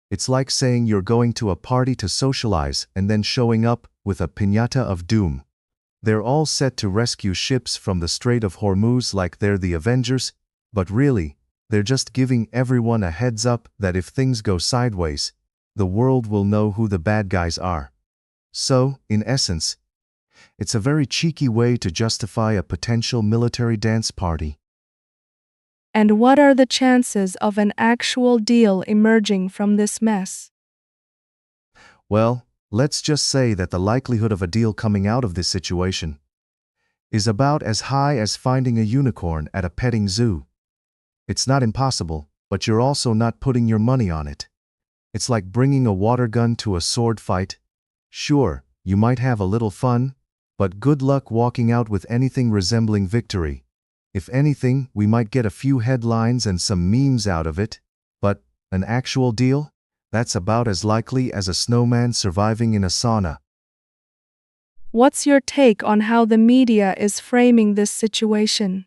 It's like saying you're going to a party to socialize and then showing up with a piñata of doom. They're all set to rescue ships from the Strait of Hormuz like they're the Avengers, but really, they're just giving everyone a heads up that if things go sideways, the world will know who the bad guys are. So, in essence, it's a very cheeky way to justify a potential military dance party. And what are the chances of an actual deal emerging from this mess? Well, let's just say that the likelihood of a deal coming out of this situation is about as high as finding a unicorn at a petting zoo. It's not impossible, but you're also not putting your money on it. It's like bringing a water gun to a sword fight. Sure, you might have a little fun, but good luck walking out with anything resembling victory. If anything, we might get a few headlines and some memes out of it, but an actual deal? That's about as likely as a snowman surviving in a sauna. What's your take on how the media is framing this situation?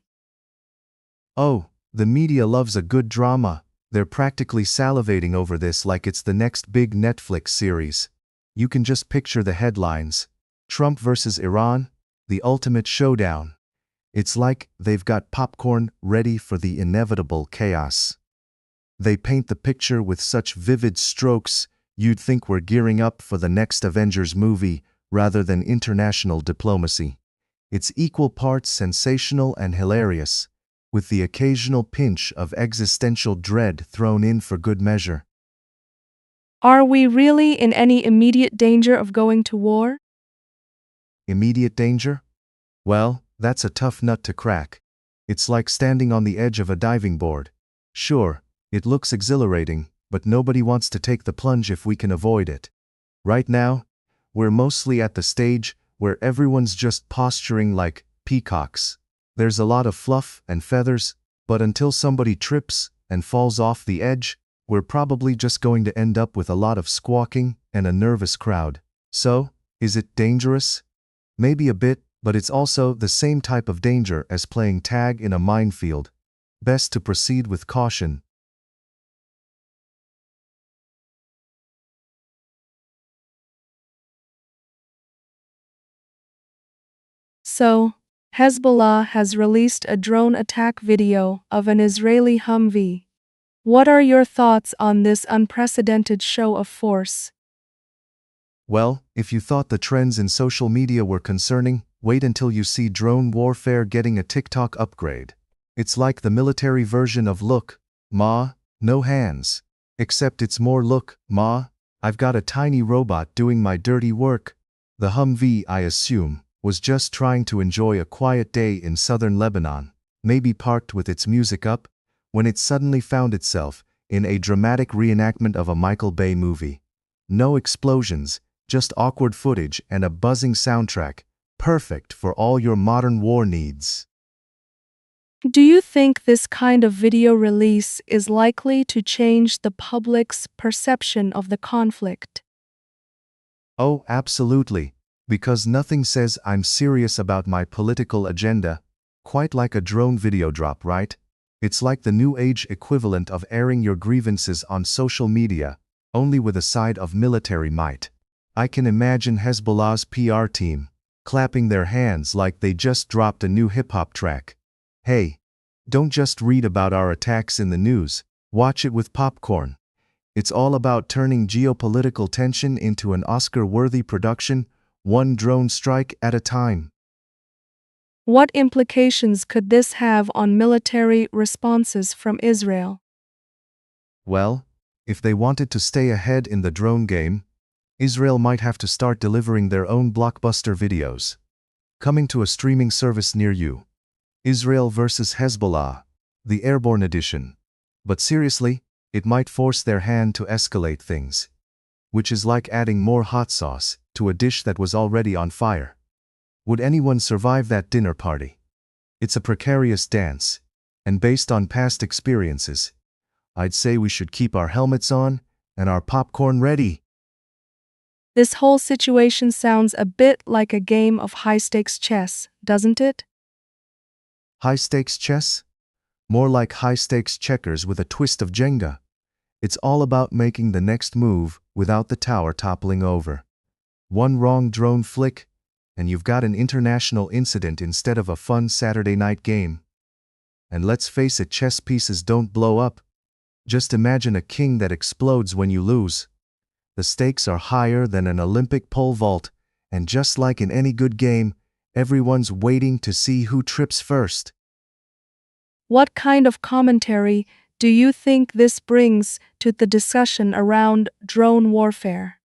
Oh, the media loves a good drama. They're practically salivating over this like it's the next big Netflix series. You can just picture the headlines. Trump versus Iran, the ultimate showdown. It's like they've got popcorn ready for the inevitable chaos. They paint the picture with such vivid strokes, you'd think we're gearing up for the next Avengers movie rather than international diplomacy. It's equal parts sensational and hilarious, with the occasional pinch of existential dread thrown in for good measure. Are we really in any immediate danger of going to war? Immediate danger? Well, that's a tough nut to crack. It's like standing on the edge of a diving board. Sure, it looks exhilarating, but nobody wants to take the plunge if we can avoid it. Right now, we're mostly at the stage where everyone's just posturing like peacocks. There's a lot of fluff and feathers, but until somebody trips and falls off the edge, we're probably just going to end up with a lot of squawking and a nervous crowd. So, is it dangerous? Maybe a bit, but it's also the same type of danger as playing tag in a minefield. Best to proceed with caution. So, Hezbollah has released a drone attack video of an Israeli Humvee. What are your thoughts on this unprecedented show of force? Well, if you thought the trends in social media were concerning, wait until you see drone warfare getting a TikTok upgrade. It's like the military version of "Look, Ma, no hands." Except it's more "Look, Ma, I've got a tiny robot doing my dirty work." The Humvee, I assume, was just trying to enjoy a quiet day in southern Lebanon, maybe parked with its music up, when it suddenly found itself in a dramatic reenactment of a Michael Bay movie. No explosions, just awkward footage and a buzzing soundtrack, perfect for all your modern war needs. Do you think this kind of video release is likely to change the public's perception of the conflict? Oh, absolutely, because nothing says I'm serious about my political agenda quite like a drone video drop, right? It's like the new age equivalent of airing your grievances on social media, only with a side of military might. I can imagine Hezbollah's PR team clapping their hands like they just dropped a new hip-hop track. Hey, don't just read about our attacks in the news, watch it with popcorn. It's all about turning geopolitical tension into an Oscar-worthy production, one drone strike at a time. What implications could this have on military responses from Israel? Well, if they wanted to stay ahead in the drone game, Israel might have to start delivering their own blockbuster videos. Coming to a streaming service near you. Israel versus Hezbollah, the airborne edition. But seriously, it might force their hand to escalate things. Which is like adding more hot sauce to a dish that was already on fire. Would anyone survive that dinner party? It's a precarious dance, and based on past experiences, I'd say we should keep our helmets on and our popcorn ready. This whole situation sounds a bit like a game of high-stakes chess, doesn't it? High-stakes chess? More like high-stakes checkers with a twist of Jenga. It's all about making the next move without the tower toppling over. One wrong drone flick, and you've got an international incident instead of a fun Saturday night game. And let's face it, chess pieces don't blow up. Just imagine a king that explodes when you lose. The stakes are higher than an Olympic pole vault, and just like in any good game, everyone's waiting to see who trips first. What kind of commentary do you think this brings to the discussion around drone warfare?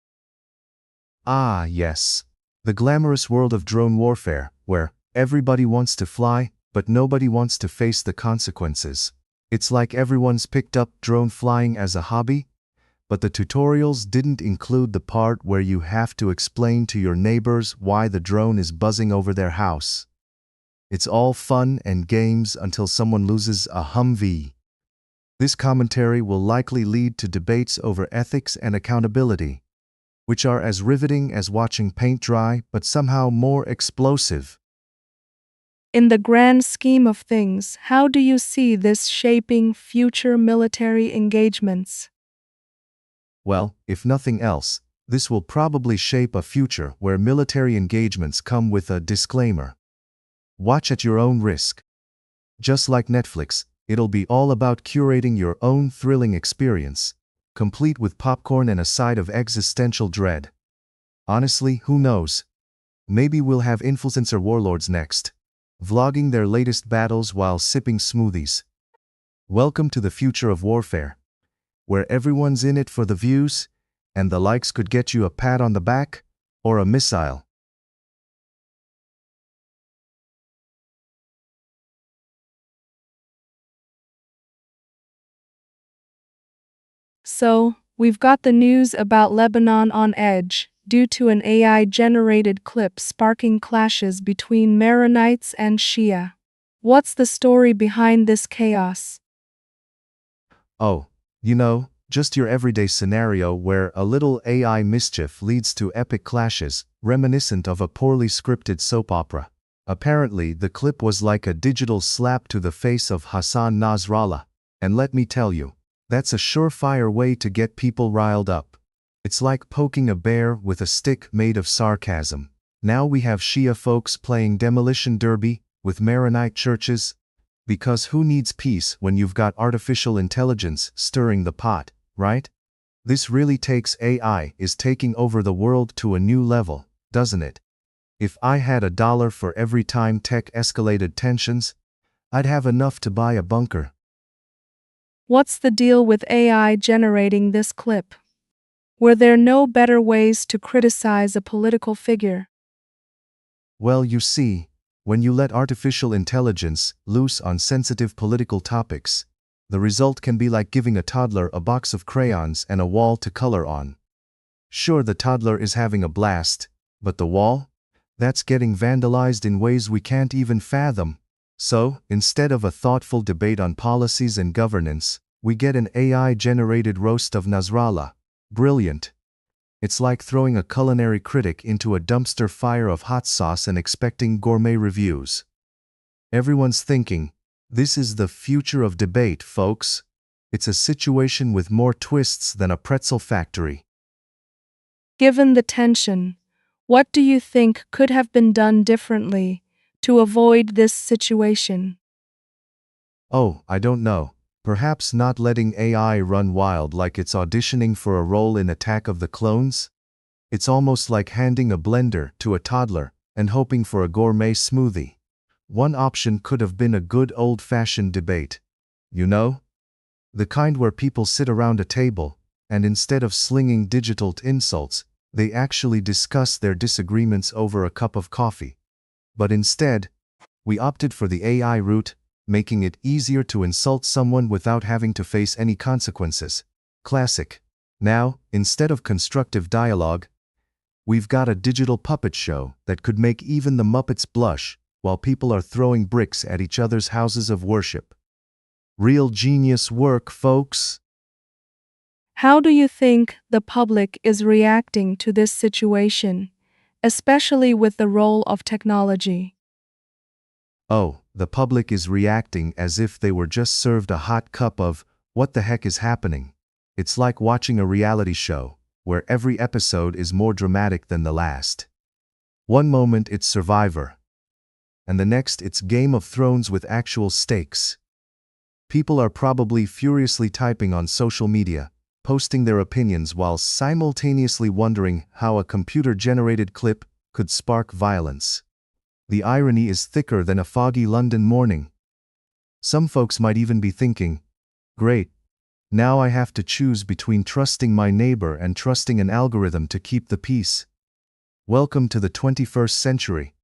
Ah, yes. The glamorous world of drone warfare, where everybody wants to fly, but nobody wants to face the consequences. It's like everyone's picked up drone flying as a hobby, but the tutorials didn't include the part where you have to explain to your neighbors why the drone is buzzing over their house. It's all fun and games until someone loses a Humvee. This commentary will likely lead to debates over ethics and accountability, which are as riveting as watching paint dry but somehow more explosive. In the grand scheme of things, how do you see this shaping future military engagements? Well, if nothing else, this will probably shape a future where military engagements come with a disclaimer. Watch at your own risk. Just like Netflix, It'll be all about curating your own thrilling experience, complete with popcorn and a side of existential dread. Honestly, who knows? Maybe we'll have influencer warlords next, vlogging their latest battles while sipping smoothies. Welcome to the future of warfare, where everyone's in it for the views, and the likes could get you a pat on the back or a missile. So, we've got the news about Lebanon on edge due to an AI-generated clip sparking clashes between Maronites and Shia. What's the story behind this chaos? Oh, just your everyday scenario where a little AI mischief leads to epic clashes, reminiscent of a poorly scripted soap opera. Apparently, the clip was like a digital slap to the face of Hassan Nasrallah. And let me tell you, that's a surefire way to get people riled up. It's like poking a bear with a stick made of sarcasm. Now we have Shia folks playing demolition derby with Maronite churches, because who needs peace when you've got artificial intelligence stirring the pot, right? This really takes AI is taking over the world to a new level, doesn't it? If I had $1 for every time tech escalated tensions, I'd have enough to buy a bunker. What's the deal with AI generating this clip? Were there no better ways to criticize a political figure? Well, you see, when you let artificial intelligence loose on sensitive political topics, the result can be like giving a toddler a box of crayons and a wall to color on. Sure, the toddler is having a blast, but the wall? That's getting vandalized in ways we can't even fathom. So, instead of a thoughtful debate on policies and governance, we get an AI-generated roast of Nasrallah. Brilliant. It's like throwing a culinary critic into a dumpster fire of hot sauce and expecting gourmet reviews. Everyone's thinking, this is the future of debate, folks. It's a situation with more twists than a pretzel factory. Given the tension, what do you think could have been done differently to avoid this situation? Oh, I don't know. Perhaps not letting AI run wild like it's auditioning for a role in Attack of the Clones? It's almost like handing a blender to a toddler and hoping for a gourmet smoothie. One option could have been a good old-fashioned debate. You know? The kind where people sit around a table, and instead of slinging digital insults, they actually discuss their disagreements over a cup of coffee. But instead, we opted for the AI route, making it easier to insult someone without having to face any consequences. Classic. Now, instead of constructive dialogue, we've got a digital puppet show that could make even the Muppets blush while people are throwing bricks at each other's houses of worship. Real genius work, folks. How do you think the public is reacting to this situation, especially with the role of technology? Oh, the public is reacting as if they were just served a hot cup of, what the heck is happening? It's like watching a reality show, where every episode is more dramatic than the last. One moment it's Survivor, and the next it's Game of Thrones with actual stakes. People are probably furiously typing on social media, posting their opinions while simultaneously wondering how a computer-generated clip could spark violence. The irony is thicker than a foggy London morning. Some folks might even be thinking, great, now I have to choose between trusting my neighbor and trusting an algorithm to keep the peace. Welcome to the 21st century,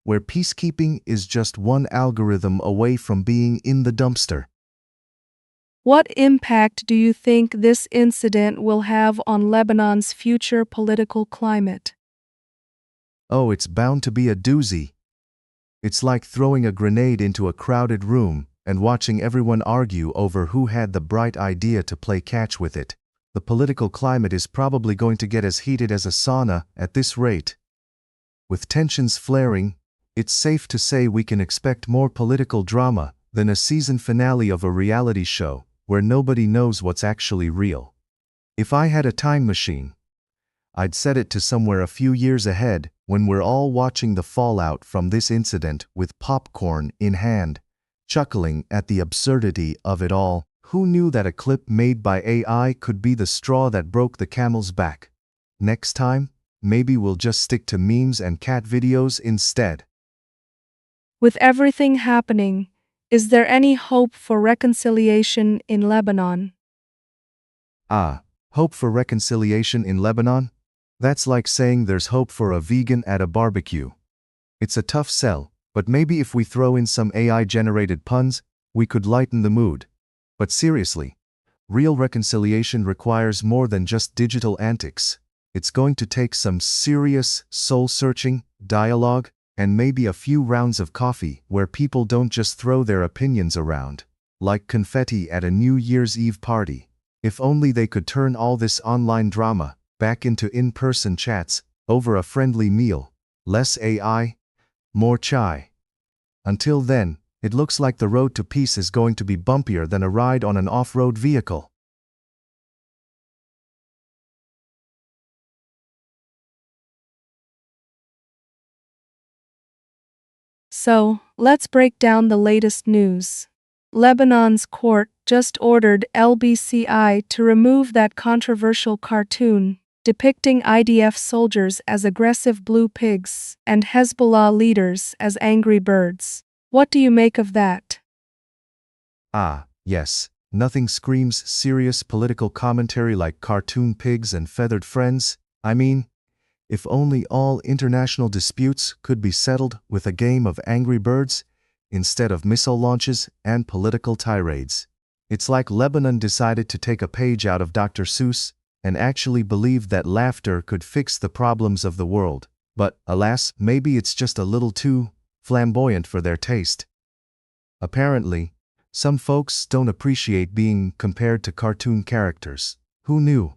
where peacekeeping is just one algorithm away from being in the dumpster. What impact do you think this incident will have on Lebanon's future political climate? Oh, it's bound to be a doozy. It's like throwing a grenade into a crowded room and watching everyone argue over who had the bright idea to play catch with it. The political climate is probably going to get as heated as a sauna at this rate. With tensions flaring, it's safe to say we can expect more political drama than a season finale of a reality show where nobody knows what's actually real. If I had a time machine, I'd set it to somewhere a few years ahead when we're all watching the fallout from this incident with popcorn in hand, chuckling at the absurdity of it all. Who knew that a clip made by AI could be the straw that broke the camel's back? Next time, maybe we'll just stick to memes and cat videos instead. With everything happening, is there any hope for reconciliation in Lebanon? Hope for reconciliation in Lebanon? That's like saying there's hope for a vegan at a barbecue. It's a tough sell, but maybe if we throw in some AI-generated puns, we could lighten the mood. But seriously, real reconciliation requires more than just digital antics. It's going to take some serious, soul-searching dialogue, and maybe a few rounds of coffee where people don't just throw their opinions around, like confetti at a New Year's Eve party. If only they could turn all this online drama back into in-person chats over a friendly meal. Less AI, more chai. Until then, it looks like the road to peace is going to be bumpier than a ride on an off-road vehicle. So, let's break down the latest news. Lebanon's court just ordered LBCI to remove that controversial cartoon depicting IDF soldiers as aggressive blue pigs and Hezbollah leaders as angry birds. What do you make of that? Yes, nothing screams serious political commentary like cartoon pigs and feathered friends. I mean, if only all international disputes could be settled with a game of Angry Birds instead of missile launches and political tirades. It's like Lebanon decided to take a page out of Dr. Seuss and actually believed that laughter could fix the problems of the world. But, alas, maybe it's just a little too flamboyant for their taste. Apparently, some folks don't appreciate being compared to cartoon characters. Who knew?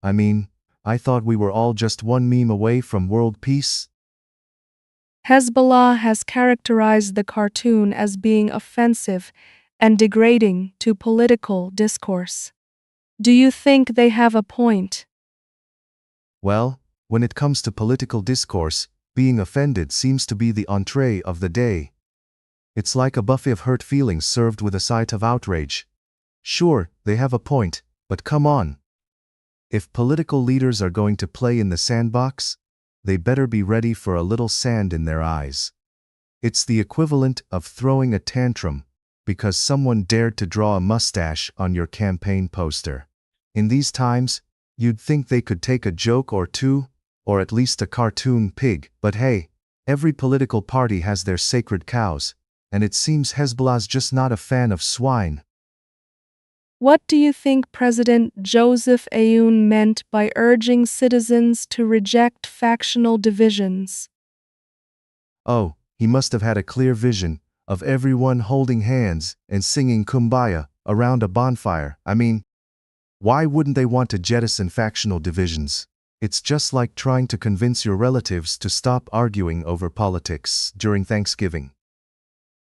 I mean, I thought we were all just one meme away from world peace. Hezbollah has characterized the cartoon as being offensive and degrading to political discourse. Do you think they have a point? Well, when it comes to political discourse, being offended seems to be the entree of the day. It's like a buffet of hurt feelings served with a side of outrage. Sure, they have a point, but come on. If political leaders are going to play in the sandbox, they better be ready for a little sand in their eyes. It's the equivalent of throwing a tantrum because someone dared to draw a mustache on your campaign poster. In these times, you'd think they could take a joke or two, or at least a cartoon pig. But hey, every political party has their sacred cows, and it seems Hezbollah's just not a fan of swine. What do you think President Joseph Aoun meant by urging citizens to reject factional divisions? Oh, he must have had a clear vision of everyone holding hands and singing Kumbaya around a bonfire. I mean, why wouldn't they want to jettison factional divisions? It's just like trying to convince your relatives to stop arguing over politics during Thanksgiving.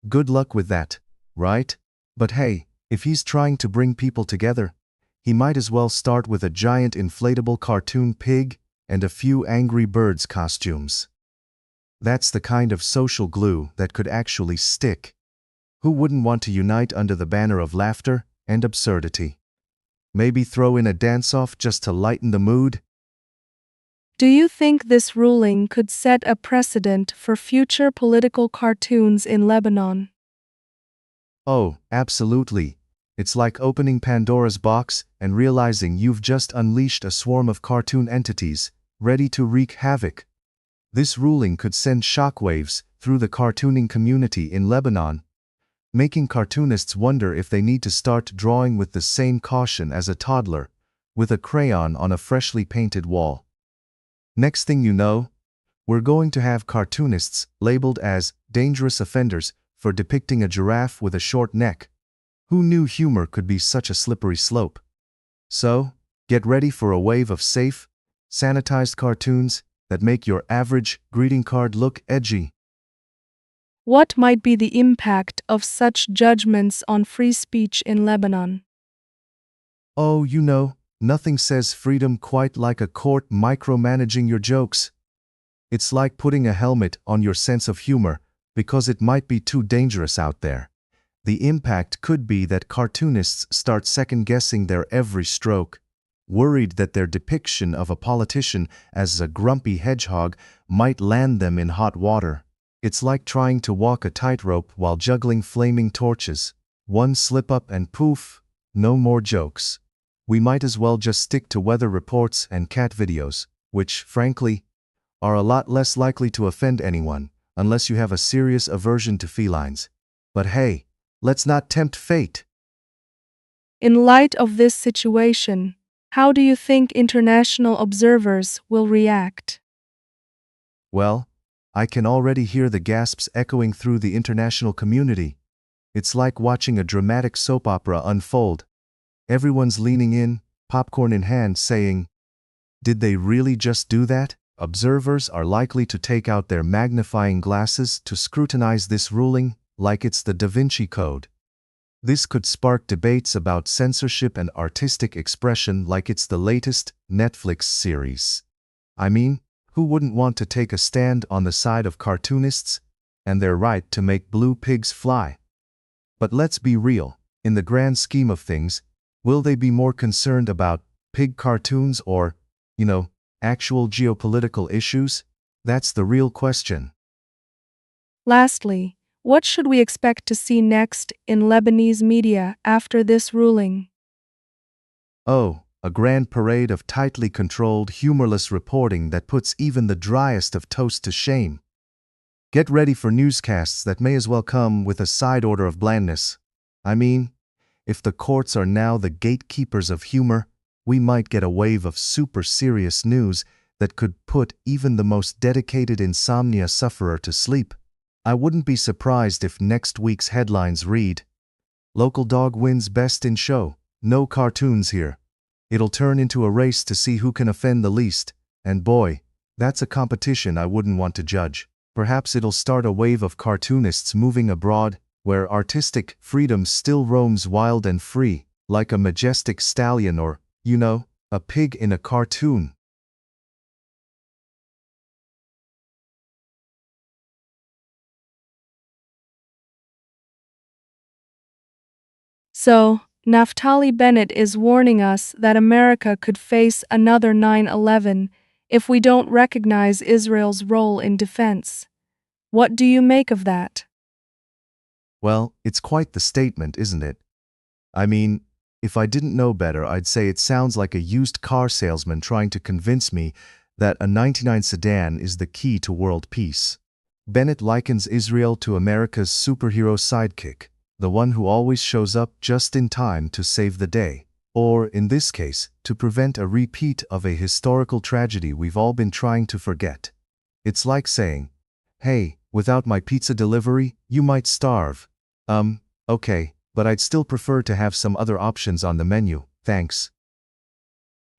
Good luck with that, right? But hey, if he's trying to bring people together, he might as well start with a giant inflatable cartoon pig and a few Angry Birds costumes. That's the kind of social glue that could actually stick. Who wouldn't want to unite under the banner of laughter and absurdity? Maybe throw in a dance-off just to lighten the mood? Do you think this ruling could set a precedent for future political cartoons in Lebanon? Oh, absolutely. It's like opening Pandora's box and realizing you've just unleashed a swarm of cartoon entities ready to wreak havoc. This ruling could send shockwaves through the cartooning community in Lebanon, making cartoonists wonder if they need to start drawing with the same caution as a toddler, with a crayon on a freshly painted wall. Next thing you know, we're going to have cartoonists labeled as dangerous offenders for depicting a giraffe with a short neck. Who knew humor could be such a slippery slope? So, get ready for a wave of safe, sanitized cartoons that make your average greeting card look edgy. What might be the impact of such judgments on free speech in Lebanon? Oh, nothing says freedom quite like a court micromanaging your jokes. It's like putting a helmet on your sense of humor because it might be too dangerous out there. The impact could be that cartoonists start second-guessing their every stroke, worried that their depiction of a politician as a grumpy hedgehog might land them in hot water. It's like trying to walk a tightrope while juggling flaming torches. One slip-up and poof, no more jokes. We might as well just stick to weather reports and cat videos, which, frankly, are a lot less likely to offend anyone, unless you have a serious aversion to felines. But hey, let's not tempt fate. In light of this situation, how do you think international observers will react? Well, I can already hear the gasps echoing through the international community. It's like watching a dramatic soap opera unfold. Everyone's leaning in, popcorn in hand, saying, "Did they really just do that?" Observers are likely to take out their magnifying glasses to scrutinize this ruling like it's the Da Vinci Code. This could spark debates about censorship and artistic expression like it's the latest Netflix series. I mean, who wouldn't want to take a stand on the side of cartoonists and their right to make blue pigs fly? But let's be real, in the grand scheme of things, will they be more concerned about pig cartoons or, actual geopolitical issues? That's the real question. Lastly, what should we expect to see next in Lebanese media after this ruling? Oh, a grand parade of tightly controlled, humorless reporting that puts even the driest of toast to shame. Get ready for newscasts that may as well come with a side order of blandness. I mean, if the courts are now the gatekeepers of humor, we might get a wave of super serious news that could put even the most dedicated insomnia sufferer to sleep. I wouldn't be surprised if next week's headlines read, "Local dog wins best in show. No cartoons here." It'll turn into a race to see who can offend the least, and boy, that's a competition I wouldn't want to judge. Perhaps it'll start a wave of cartoonists moving abroad, where artistic freedom still roams wild and free, like a majestic stallion or, a pig in a cartoon. So, Naftali Bennett is warning us that America could face another 9/11 if we don't recognize Israel's role in defense. What do you make of that? Well, it's quite the statement, isn't it? I mean, if I didn't know better, I'd say it sounds like a used car salesman trying to convince me that a '99 sedan is the key to world peace. Bennett likens Israel to America's superhero sidekick, the one who always shows up just in time to save the day, or, in this case, to prevent a repeat of a historical tragedy we've all been trying to forget. It's like saying, "Hey, without my pizza delivery, you might starve." Okay, but I'd still prefer to have some other options on the menu, thanks.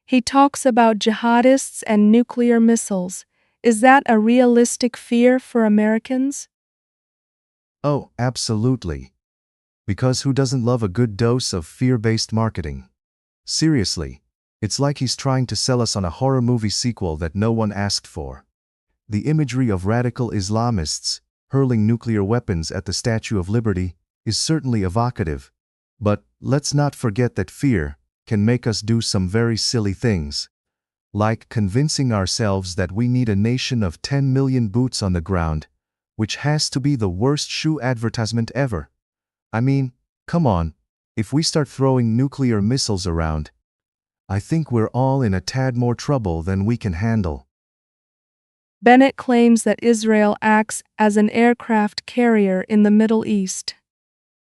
He talks about jihadists and nuclear missiles. Is that a realistic fear for Americans? Oh, absolutely. Because who doesn't love a good dose of fear-based marketing? Seriously, it's like he's trying to sell us on a horror movie sequel that no one asked for. The imagery of radical Islamists hurling nuclear weapons at the Statue of Liberty is certainly evocative, but let's not forget that fear can make us do some very silly things, like convincing ourselves that we need a nation of 10 million boots on the ground, which has to be the worst shoe advertisement ever. I mean, come on, if we start throwing nuclear missiles around, I think we're all in a tad more trouble than we can handle. Bennett claims that Israel acts as an aircraft carrier in the Middle East.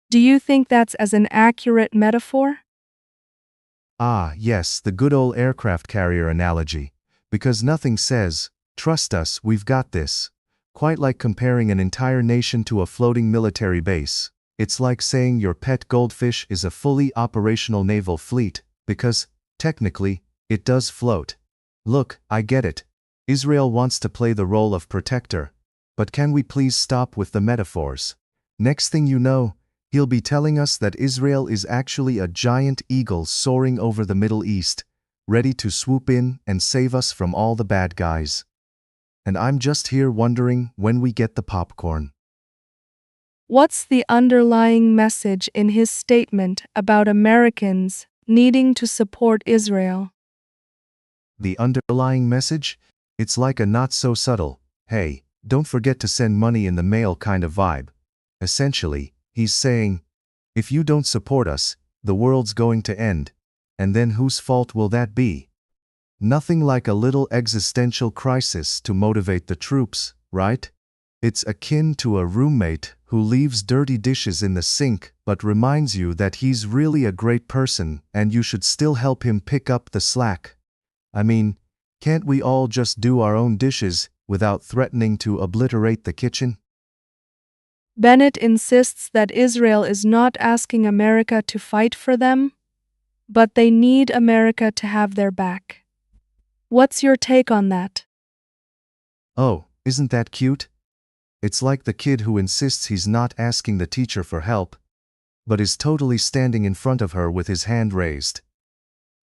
Do you think that's as an accurate metaphor? Ah, yes, the good old aircraft carrier analogy. Because nothing says, "Trust us, we've got this." Quite like comparing an entire nation to a floating military base. It's like saying your pet goldfish is a fully operational naval fleet, because, technically, it does float. Look, I get it. Israel wants to play the role of protector. But can we please stop with the metaphors? Next thing you know, he'll be telling us that Israel is actually a giant eagle soaring over the Middle East, ready to swoop in and save us from all the bad guys. And I'm just here wondering when we get the popcorn. What's the underlying message in his statement about Americans needing to support Israel? The underlying message? It's like a not so subtle, hey, don't forget to send money in the mail kind of vibe. Essentially, he's saying, if you don't support us, the world's going to end. And then whose fault will that be? Nothing like a little existential crisis to motivate the troops, right? It's akin to a roommate who leaves dirty dishes in the sink but reminds you that he's really a great person and you should still help him pick up the slack. I mean, can't we all just do our own dishes without threatening to obliterate the kitchen? Bennett insists that Israel is not asking America to fight for them, but they need America to have their back. What's your take on that? Oh, isn't that cute? It's like the kid who insists he's not asking the teacher for help, but is totally standing in front of her with his hand raised.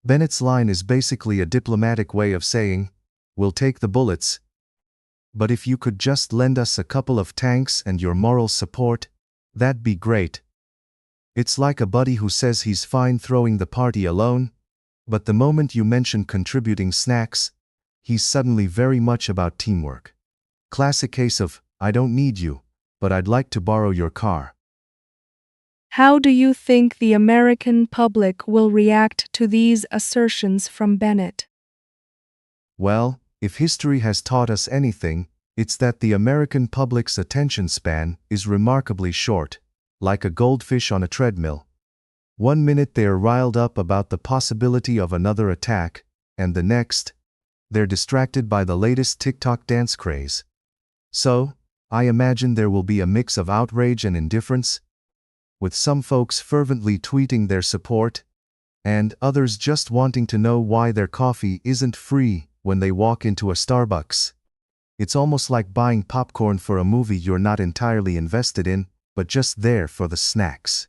Bennett's line is basically a diplomatic way of saying, we'll take the bullets, but if you could just lend us a couple of tanks and your moral support, that'd be great. It's like a buddy who says he's fine throwing the party alone, but the moment you mention contributing snacks, he's suddenly very much about teamwork. Classic case of, I don't need you, but I'd like to borrow your car. How do you think the American public will react to these assertions from Bennett? Well, if history has taught us anything, it's that the American public's attention span is remarkably short, like a goldfish on a treadmill. 1 minute they're riled up about the possibility of another attack, and the next, they're distracted by the latest TikTok dance craze. So, I imagine there will be a mix of outrage and indifference, with some folks fervently tweeting their support, and others just wanting to know why their coffee isn't free when they walk into a Starbucks. It's almost like buying popcorn for a movie you're not entirely invested in, but just there for the snacks.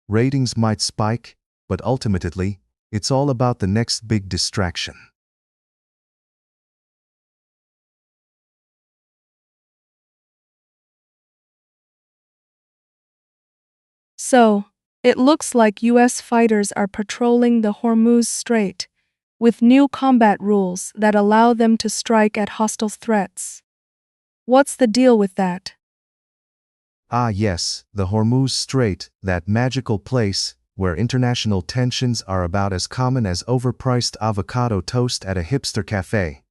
Ratings might spike, but ultimately, it's all about the next big distraction. So, it looks like US fighters are patrolling the Hormuz Strait, with new combat rules that allow them to strike at hostile threats. What's the deal with that? Ah yes, the Hormuz Strait, that magical place where international tensions are about as common as overpriced avocado toast at a hipster cafe.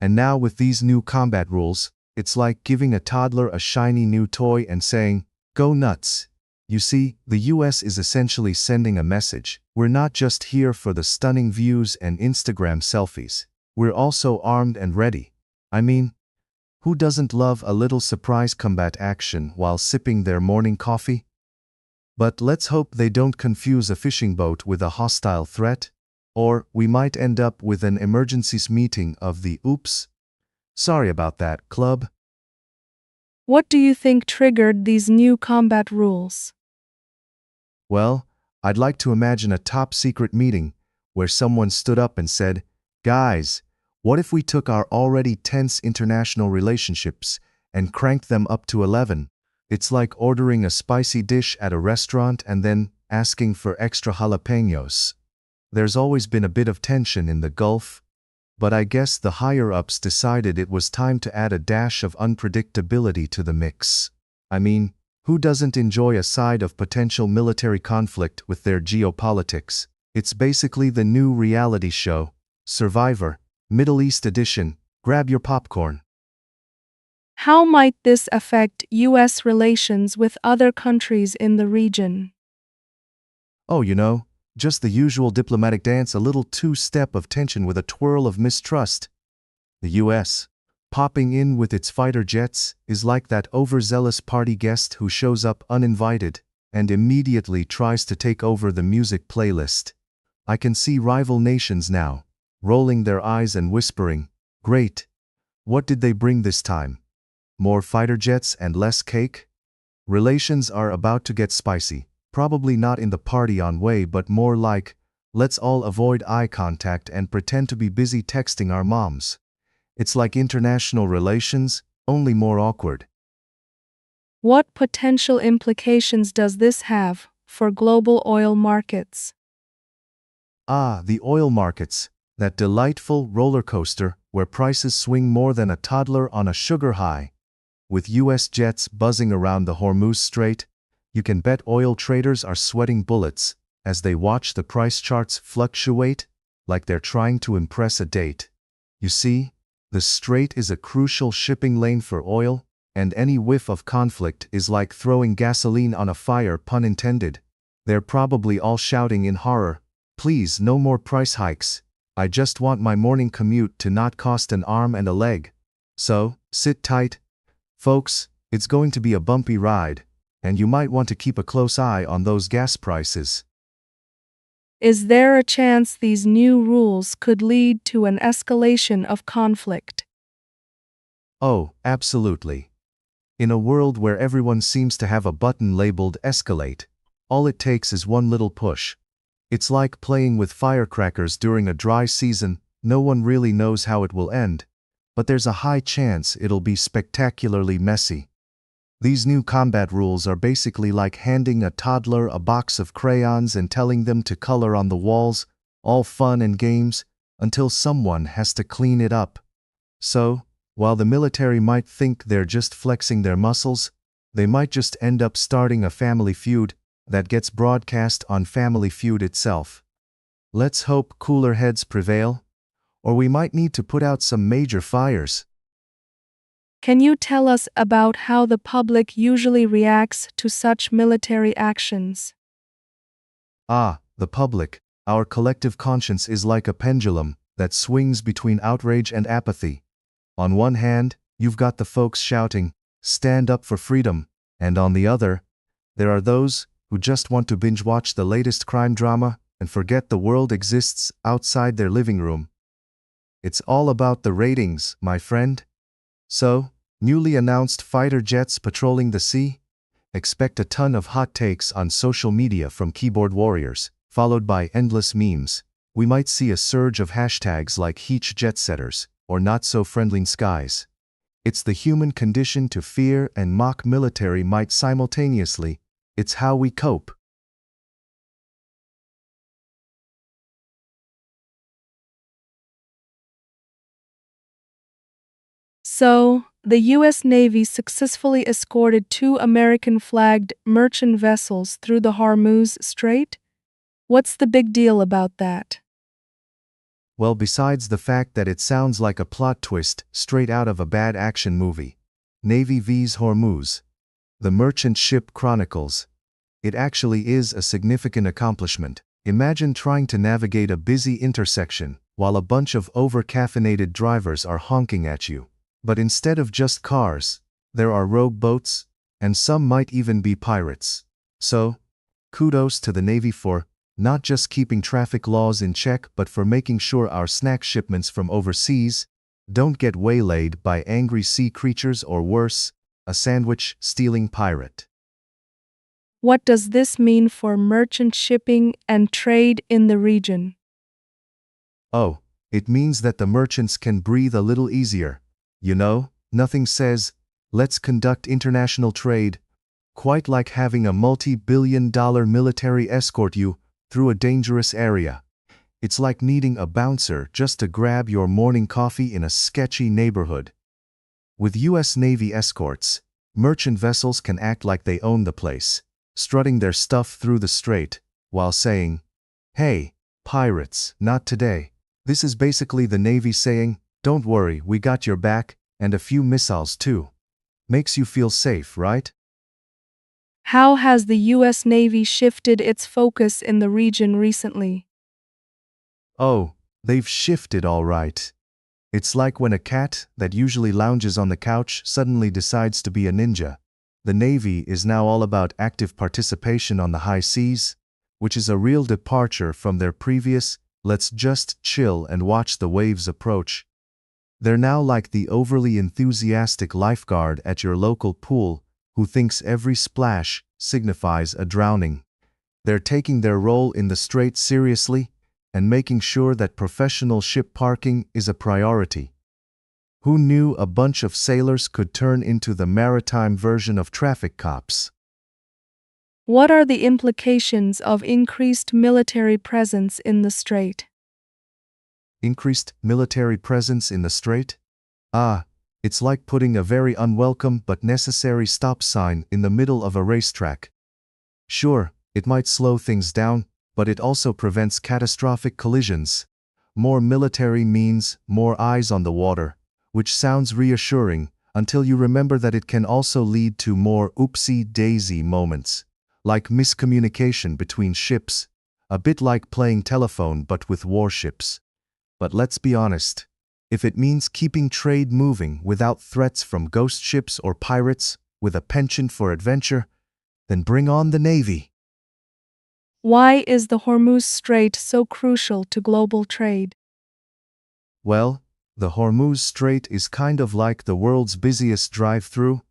And now with these new combat rules, it's like giving a toddler a shiny new toy and saying, go nuts. You see, the US is essentially sending a message. We're not just here for the stunning views and Instagram selfies. We're also armed and ready. I mean, who doesn't love a little surprise combat action while sipping their morning coffee? But let's hope they don't confuse a fishing boat with a hostile threat, or we might end up with an emergencies meeting of the oops, sorry about that club. What do you think triggered these new combat rules? Well, I'd like to imagine a top-secret meeting where someone stood up and said, guys, what if we took our already tense international relationships and cranked them up to 11? It's like ordering a spicy dish at a restaurant and then asking for extra jalapenos. There's always been a bit of tension in the Gulf, but I guess the higher-ups decided it was time to add a dash of unpredictability to the mix. I mean, who doesn't enjoy a side of potential military conflict with their geopolitics? It's basically the new reality show, Survivor, Middle East edition. Grab your popcorn. How might this affect US relations with other countries in the region? Oh, just the usual diplomatic dance, a little two-step of tension with a twirl of mistrust. The US, popping in with its fighter jets, is like that overzealous party guest who shows up uninvited and immediately tries to take over the music playlist. I can see rival nations now, rolling their eyes and whispering, great, what did they bring this time? More fighter jets and less cake? Relations are about to get spicy, probably not in the party-on way but more like, let's all avoid eye contact and pretend to be busy texting our moms. It's like international relations, only more awkward. What potential implications does this have for global oil markets? Ah, the oil markets, that delightful roller coaster where prices swing more than a toddler on a sugar high. With US jets buzzing around the Hormuz Strait, you can bet oil traders are sweating bullets as they watch the price charts fluctuate like they're trying to impress a date. You see, the strait is a crucial shipping lane for oil, and any whiff of conflict is like throwing gasoline on a fire, pun intended. They're probably all shouting in horror, "Please, no more price hikes. I just want my morning commute to not cost an arm and a leg." So, sit tight, folks, it's going to be a bumpy ride, and you might want to keep a close eye on those gas prices. Is there a chance these new rules could lead to an escalation of conflict? Oh, absolutely. In a world where everyone seems to have a button labeled escalate, all it takes is one little push. It's like playing with firecrackers during a dry season. No one really knows how it will end, but there's a high chance it'll be spectacularly messy. These new combat rules are basically like handing a toddler a box of crayons and telling them to color on the walls, all fun and games, until someone has to clean it up. So, while the military might think they're just flexing their muscles, they might just end up starting a family feud that gets broadcast on Family Feud itself. Let's hope cooler heads prevail, or we might need to put out some major fires. Can you tell us about how the public usually reacts to such military actions? Ah, the public, our collective conscience is like a pendulum that swings between outrage and apathy. On one hand, you've got the folks shouting, "Stand up for freedom," and on the other, there are those who just want to binge-watch the latest crime drama and forget the world exists outside their living room. It's all about the ratings, my friend. So, newly announced fighter jets patrolling the sea? Expect a ton of hot takes on social media from keyboard warriors, followed by endless memes. We might see a surge of hashtags like Heech Jetsetters or Not So Friendly Skies. It's the human condition to fear and mock military might simultaneously. It's how we cope. So, the U.S. Navy successfully escorted two American-flagged merchant vessels through the Hormuz Strait? What's the big deal about that? Well, besides the fact that it sounds like a plot twist straight out of a bad action movie, Navy vs. Hormuz, the Merchant Ship Chronicles, it actually is a significant accomplishment. Imagine trying to navigate a busy intersection while a bunch of over-caffeinated drivers are honking at you. But instead of just cars, there are rogue boats, and some might even be pirates. So, kudos to the Navy for not just keeping traffic laws in check but for making sure our snack shipments from overseas don't get waylaid by angry sea creatures or worse, a sandwich-stealing pirate. What does this mean for merchant shipping and trade in the region? Oh, it means that the merchants can breathe a little easier. You know, nothing says, "Let's conduct international trade," quite like having a multi-billion-dollar military escort you through a dangerous area. It's like needing a bouncer just to grab your morning coffee in a sketchy neighborhood. With US Navy escorts, merchant vessels can act like they own the place, strutting their stuff through the strait, while saying, "Hey, pirates, not today." This is basically the Navy saying, "Don't worry, we got your back, and a few missiles too." Makes you feel safe, right? How has the U.S. Navy shifted its focus in the region recently? Oh, they've shifted all right. It's like when a cat that usually lounges on the couch suddenly decides to be a ninja. The Navy is now all about active participation on the high seas, which is a real departure from their previous, "let's just chill and watch the waves approach." They're now like the overly enthusiastic lifeguard at your local pool who thinks every splash signifies a drowning. They're taking their role in the strait seriously and making sure that professional ship parking is a priority. Who knew a bunch of sailors could turn into the maritime version of traffic cops? What are the implications of increased military presence in the strait? Increased military presence in the strait? Ah, it's like putting a very unwelcome but necessary stop sign in the middle of a racetrack. Sure, it might slow things down, but it also prevents catastrophic collisions. More military means more eyes on the water, which sounds reassuring until you remember that it can also lead to more oopsie-daisy moments, like miscommunication between ships, a bit like playing telephone but with warships. But let's be honest, if it means keeping trade moving without threats from ghost ships or pirates with a penchant for adventure, then bring on the Navy. Why is the Hormuz Strait so crucial to global trade? Well, the Hormuz Strait is kind of like the world's busiest drive-through,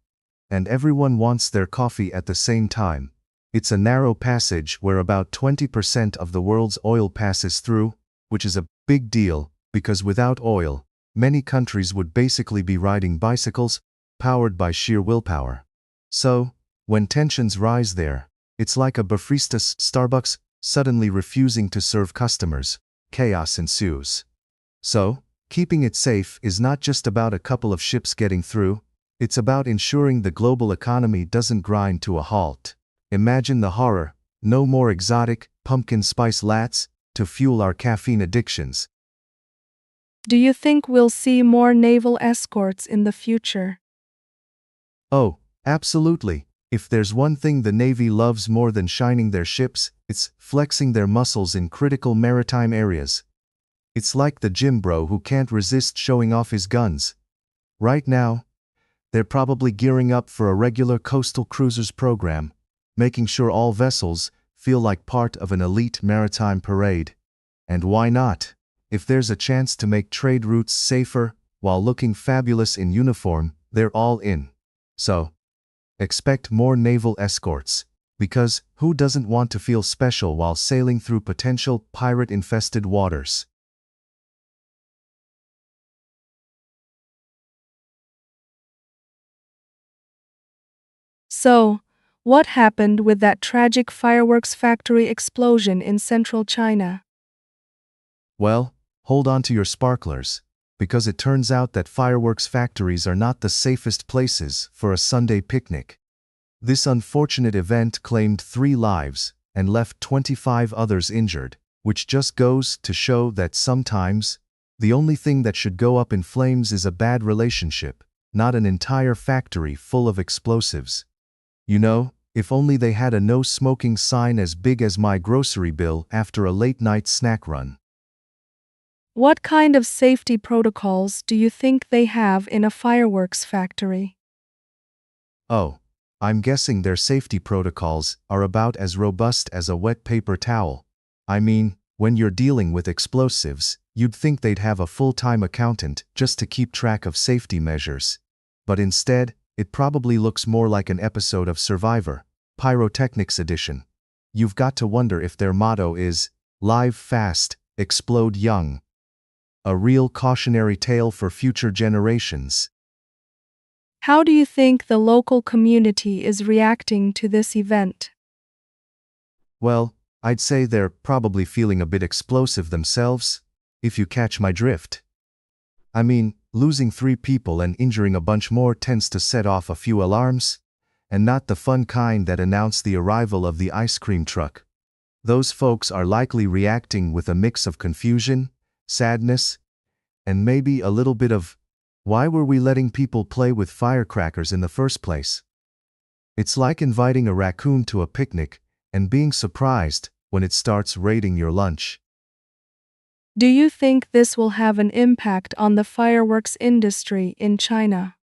and everyone wants their coffee at the same time. It's a narrow passage where about 20% of the world's oil passes through, which is a big deal because without oil, many countries would basically be riding bicycles, powered by sheer willpower. So, when tensions rise there, it's like a barista Starbucks suddenly refusing to serve customers. Chaos ensues. So, keeping it safe is not just about a couple of ships getting through, it's about ensuring the global economy doesn't grind to a halt. Imagine the horror, no more exotic, pumpkin spice lattes to fuel our caffeine addictions. Do you think we'll see more naval escorts in the future? Oh, absolutely. If there's one thing the Navy loves more than shining their ships, it's flexing their muscles in critical maritime areas. It's like the gym bro who can't resist showing off his guns. Right now, they're probably gearing up for a regular coastal cruisers program, making sure all vessels feel like part of an elite maritime parade. And why not? If there's a chance to make trade routes safer while looking fabulous in uniform, they're all in. So, expect more naval escorts, because who doesn't want to feel special while sailing through potential pirate-infested waters? So, what happened with that tragic fireworks factory explosion in central China? Well, hold on to your sparklers, because it turns out that fireworks factories are not the safest places for a Sunday picnic. This unfortunate event claimed 3 lives and left 25 others injured, which just goes to show that sometimes, the only thing that should go up in flames is a bad relationship, not an entire factory full of explosives. You know, if only they had a no smoking sign as big as my grocery bill after a late-night snack run. What kind of safety protocols do you think they have in a fireworks factory? Oh, I'm guessing their safety protocols are about as robust as a wet paper towel. I mean, when you're dealing with explosives, you'd think they'd have a full-time accountant just to keep track of safety measures. But instead, it probably looks more like an episode of Survivor, Pyrotechnics Edition. You've got to wonder if their motto is, "Live fast, explode young." A real cautionary tale for future generations. How do you think the local community is reacting to this event? Well, I'd say they're probably feeling a bit explosive themselves, if you catch my drift. I mean, losing 3 people and injuring a bunch more tends to set off a few alarms, and not the fun kind that announce the arrival of the ice cream truck. Those folks are likely reacting with a mix of confusion, sadness, and maybe a little bit of, why were we letting people play with firecrackers in the first place? It's like inviting a raccoon to a picnic and being surprised when it starts raiding your lunch. Do you think this will have an impact on the fireworks industry in China?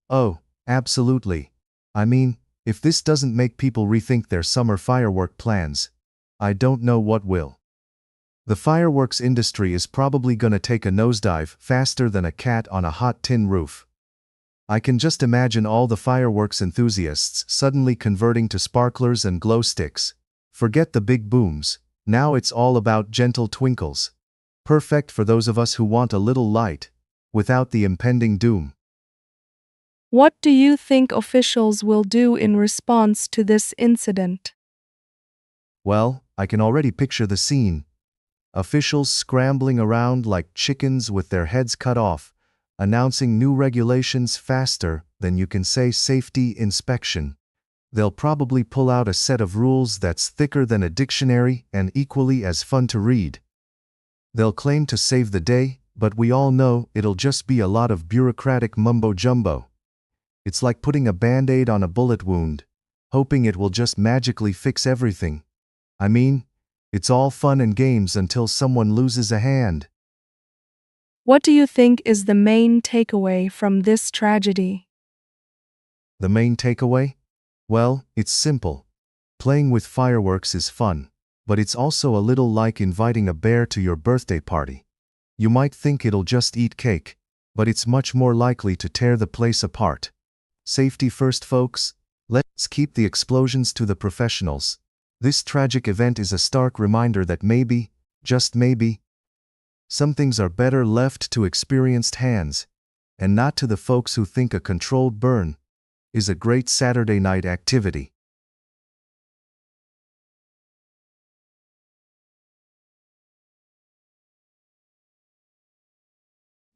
Oh, absolutely. I mean, if this doesn't make people rethink their summer firework plans, I don't know what will. The fireworks industry is probably gonna take a nosedive faster than a cat on a hot tin roof. I can just imagine all the fireworks enthusiasts suddenly converting to sparklers and glow sticks. Forget the big booms, now it's all about gentle twinkles. Perfect for those of us who want a little light, without the impending doom. What do you think officials will do in response to this incident? Well, I can already picture the scene. Officials scrambling around like chickens with their heads cut off, announcing new regulations faster than you can say safety inspection. They'll probably pull out a set of rules that's thicker than a dictionary and equally as fun to read. They'll claim to save the day, but we all know it'll just be a lot of bureaucratic mumbo-jumbo. It's like putting a Band-Aid on a bullet wound, hoping it will just magically fix everything. I mean, it's all fun and games until someone loses a hand. What do you think is the main takeaway from this tragedy? The main takeaway? Well, it's simple. Playing with fireworks is fun, but it's also a little like inviting a bear to your birthday party. You might think it'll just eat cake, but it's much more likely to tear the place apart. Safety first, folks. Let's keep the explosions to the professionals. This tragic event is a stark reminder that maybe, just maybe, some things are better left to experienced hands, and not to the folks who think a controlled burn is a great Saturday night activity.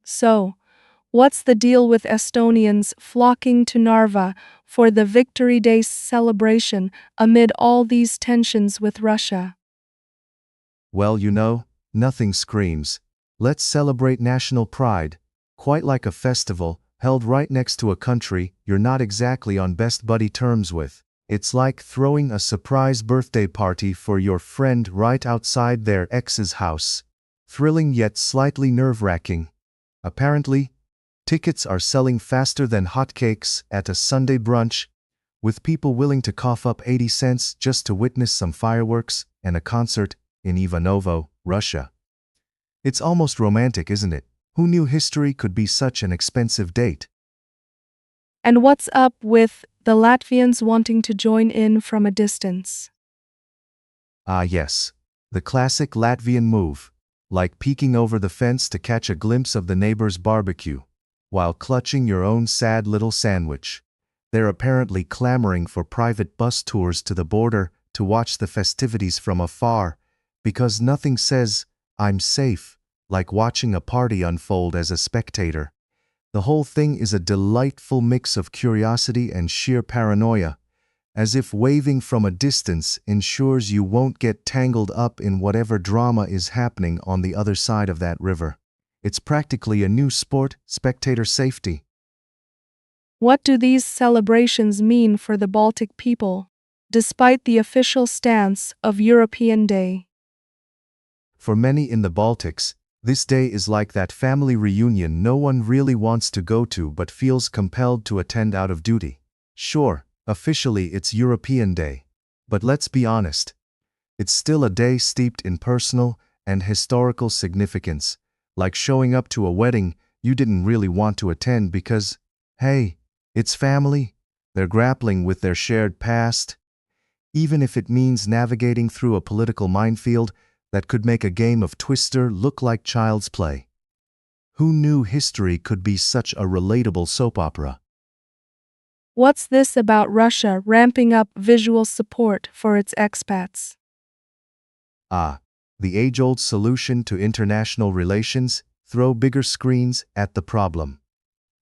So, what's the deal with Estonians flocking to Narva for the Victory Day celebration amid all these tensions with Russia? Well, nothing screams, "Let's celebrate national pride," quite like a festival held right next to a country you're not exactly on best buddy terms with. It's like throwing a surprise birthday party for your friend right outside their ex's house. Thrilling yet slightly nerve-wracking. Apparently, tickets are selling faster than hotcakes at a Sunday brunch, with people willing to cough up 80 cents just to witness some fireworks and a concert in Ivanovo, Russia. It's almost romantic, isn't it? Who knew history could be such an expensive date? And what's up with the Latvians wanting to join in from a distance? Ah yes, the classic Latvian move, like peeking over the fence to catch a glimpse of the neighbor's barbecue, while clutching your own sad little sandwich. They're apparently clamoring for private bus tours to the border to watch the festivities from afar, because nothing says, "I'm safe," like watching a party unfold as a spectator. The whole thing is a delightful mix of curiosity and sheer paranoia, as if waving from a distance ensures you won't get tangled up in whatever drama is happening on the other side of that river. It's practically a new sport, spectator safety. What do these celebrations mean for the Baltic people, despite the official stance of European Day? For many in the Baltics, this day is like that family reunion no one really wants to go to but feels compelled to attend out of duty. Sure, officially it's European Day, but let's be honest, it's still a day steeped in personal and historical significance, like showing up to a wedding you didn't really want to attend because, hey, it's family, they're grappling with their shared past. Even if it means navigating through a political minefield that could make a game of Twister look like child's play. Who knew history could be such a relatable soap opera? What's this about Russia ramping up visual support for its expats? Ah, the age-old solution to international relations: throw bigger screens at the problem.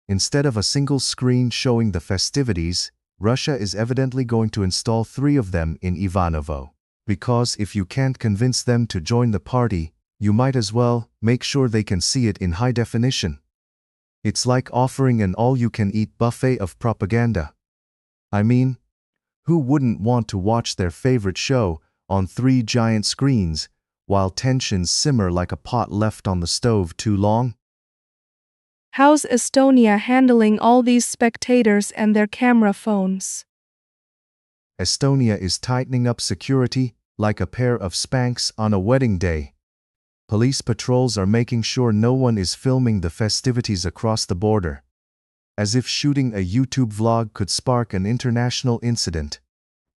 Instead of a single screen showing the festivities, Russia is evidently going to install 3 of them in Ivanovo. Because if you can't convince them to join the party, you might as well make sure they can see it in high definition. It's like offering an all-you-can-eat buffet of propaganda. I mean, who wouldn't want to watch their favorite show on 3 giant screens while tensions simmer like a pot left on the stove too long? How's Estonia handling all these spectators and their camera phones? Estonia is tightening up security like a pair of Spanx on a wedding day. Police patrols are making sure no one is filming the festivities across the border, as if shooting a YouTube vlog could spark an international incident.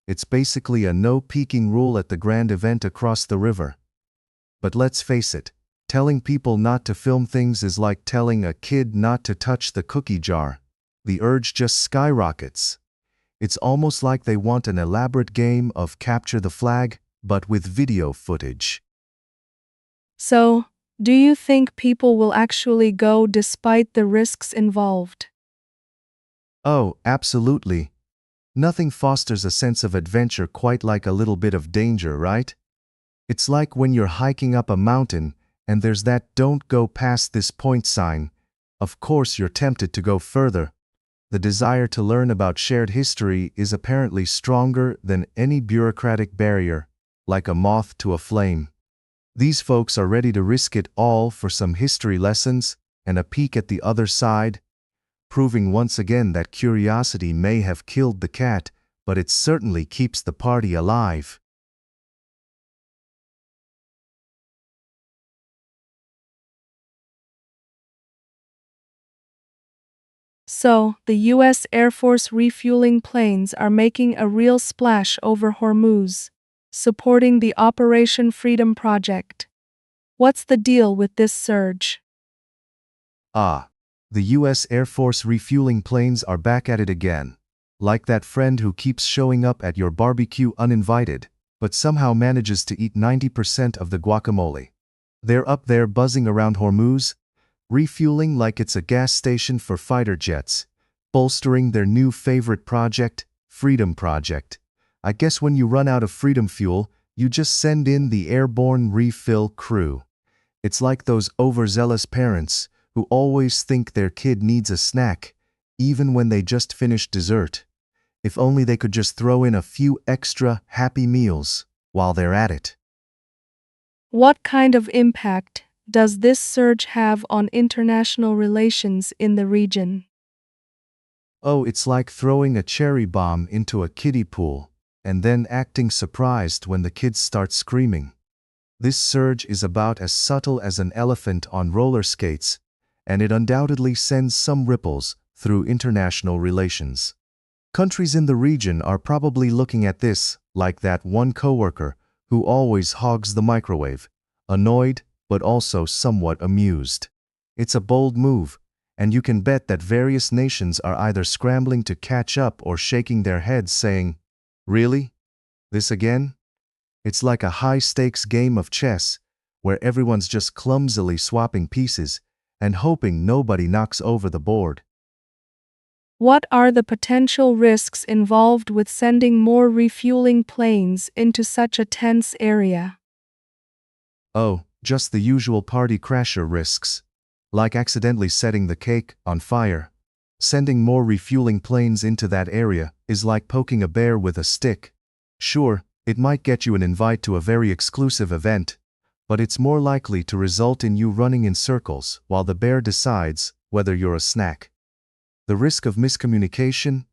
It's basically a no peeking rule at the grand event across the river. But let's face it, Telling people not to film things is like telling a kid not to touch the cookie jar. The urge just skyrockets. It's almost like they want an elaborate game of capture the flag, but with video footage. So, do you think people will actually go despite the risks involved? Oh, absolutely. Nothing fosters a sense of adventure quite like a little bit of danger, right? It's like when you're hiking up a mountain and there's that "don't go past this point" sign. Of course you're tempted to go further. The desire to learn about shared history is apparently stronger than any bureaucratic barrier, like a moth to a flame. These folks are ready to risk it all for some history lessons and a peek at the other side, proving once again that curiosity may have killed the cat, but it certainly keeps the party alive. So, the US Air Force refueling planes are making a real splash over Hormuz, supporting the Operation Freedom Project. What's the deal with this surge? Ah, the US Air Force refueling planes are back at it again. Like that friend who keeps showing up at your barbecue uninvited, but somehow manages to eat 90% of the guacamole. They're up there buzzing around Hormuz, refueling like it's a gas station for fighter jets, bolstering their new favorite project, Freedom Project. I guess when you run out of freedom fuel, you just send in the airborne refill crew. It's like those overzealous parents who always think their kid needs a snack, even when they just finished dessert. If only they could just throw in a few extra Happy Meals while they're at it. What kind of impact does this surge have on international relations in the region? Oh, it's like throwing a cherry bomb into a kiddie pool and then acting surprised when the kids start screaming. This surge is about as subtle as an elephant on roller skates, and it undoubtedly sends some ripples through international relations. Countries in the region are probably looking at this like that one coworker who always hogs the microwave, annoyed but also somewhat amused. It's a bold move, and you can bet that various nations are either scrambling to catch up or shaking their heads saying, "Really? This again?" It's like a high-stakes game of chess where everyone's just clumsily swapping pieces and hoping nobody knocks over the board. What are the potential risks involved with sending more refueling planes into such a tense area? Oh, just the usual party crasher risks, like accidentally setting the cake on fire. Sending more refueling planes into that area is like poking a bear with a stick. Sure, it might get you an invite to a very exclusive event, but it's more likely to result in you running in circles while the bear decides whether you're a snack. The risk of miscommunication,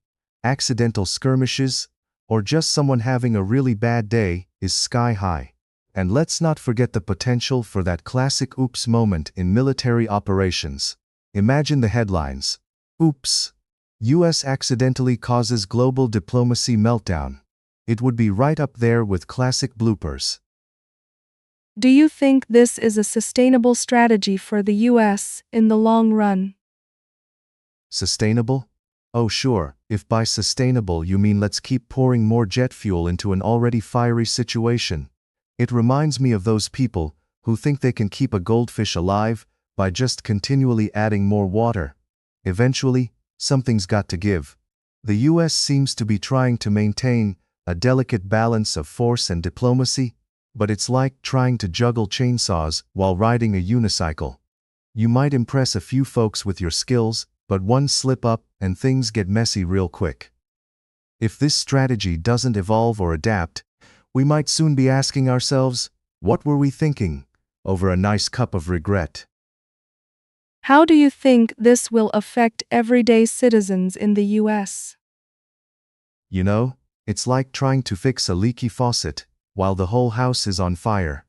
accidental skirmishes, or just someone having a really bad day is sky high. And let's not forget the potential for that classic oops moment in military operations. Imagine the headlines. Oops. US accidentally causes global diplomacy meltdown. It would be right up there with classic bloopers. Do you think this is a sustainable strategy for the US in the long run? Sustainable? Oh sure, if by sustainable you mean let's keep pouring more jet fuel into an already fiery situation. It reminds me of those people who think they can keep a goldfish alive by just continually adding more water. Eventually, something's got to give. The US seems to be trying to maintain a delicate balance of force and diplomacy, but it's like trying to juggle chainsaws while riding a unicycle. You might impress a few folks with your skills, but one slip up and things get messy real quick. If this strategy doesn't evolve or adapt, we might soon be asking ourselves, what were we thinking, over a nice cup of regret. How do you think this will affect everyday citizens in the US? You know, it's like trying to fix a leaky faucet while the whole house is on fire.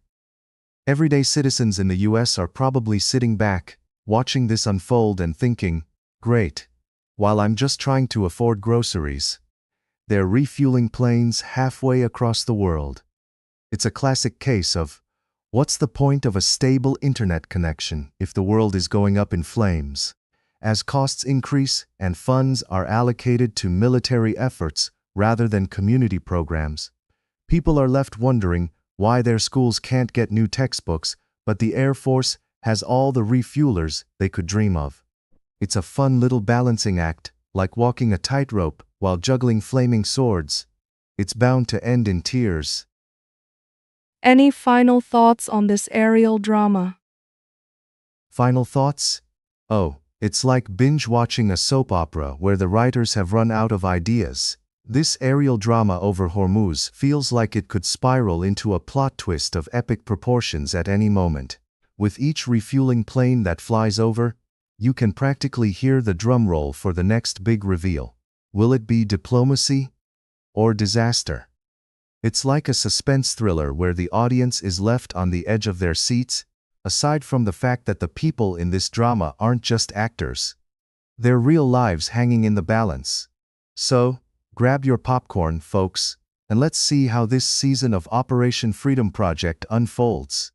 Everyday citizens in the US are probably sitting back, watching this unfold and thinking, great, while I'm just trying to afford groceries. They're refueling planes halfway across the world. It's a classic case of, What's the point of a stable internet connection if the world is going up in flames? As costs increase and funds are allocated to military efforts rather than community programs, people are left wondering why their schools can't get new textbooks, but the Air Force has all the refuelers they could dream of. It's a fun little balancing act, like walking a tightrope while juggling flaming swords. It's bound to end in tears. Any final thoughts on this aerial drama? Final thoughts? Oh, it's like binge-watching a soap opera where the writers have run out of ideas. This aerial drama over Hormuz feels like it could spiral into a plot twist of epic proportions at any moment. With each refueling plane that flies over, you can practically hear the drum roll for the next big reveal. Will it be diplomacy or disaster? It's like a suspense thriller where the audience is left on the edge of their seats, aside from the fact that the people in this drama aren't just actors. They're real lives hanging in the balance. So, grab your popcorn, folks, and let's see how this season of Operation Freedom Project unfolds.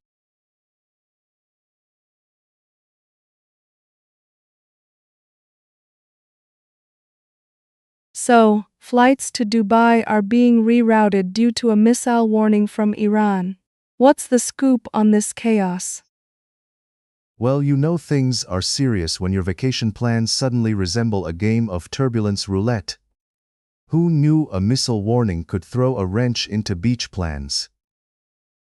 So, flights to Dubai are being rerouted due to a missile warning from Iran. What's the scoop on this chaos? Well, you know things are serious when your vacation plans suddenly resemble a game of turbulence roulette. Who knew a missile warning could throw a wrench into beach plans?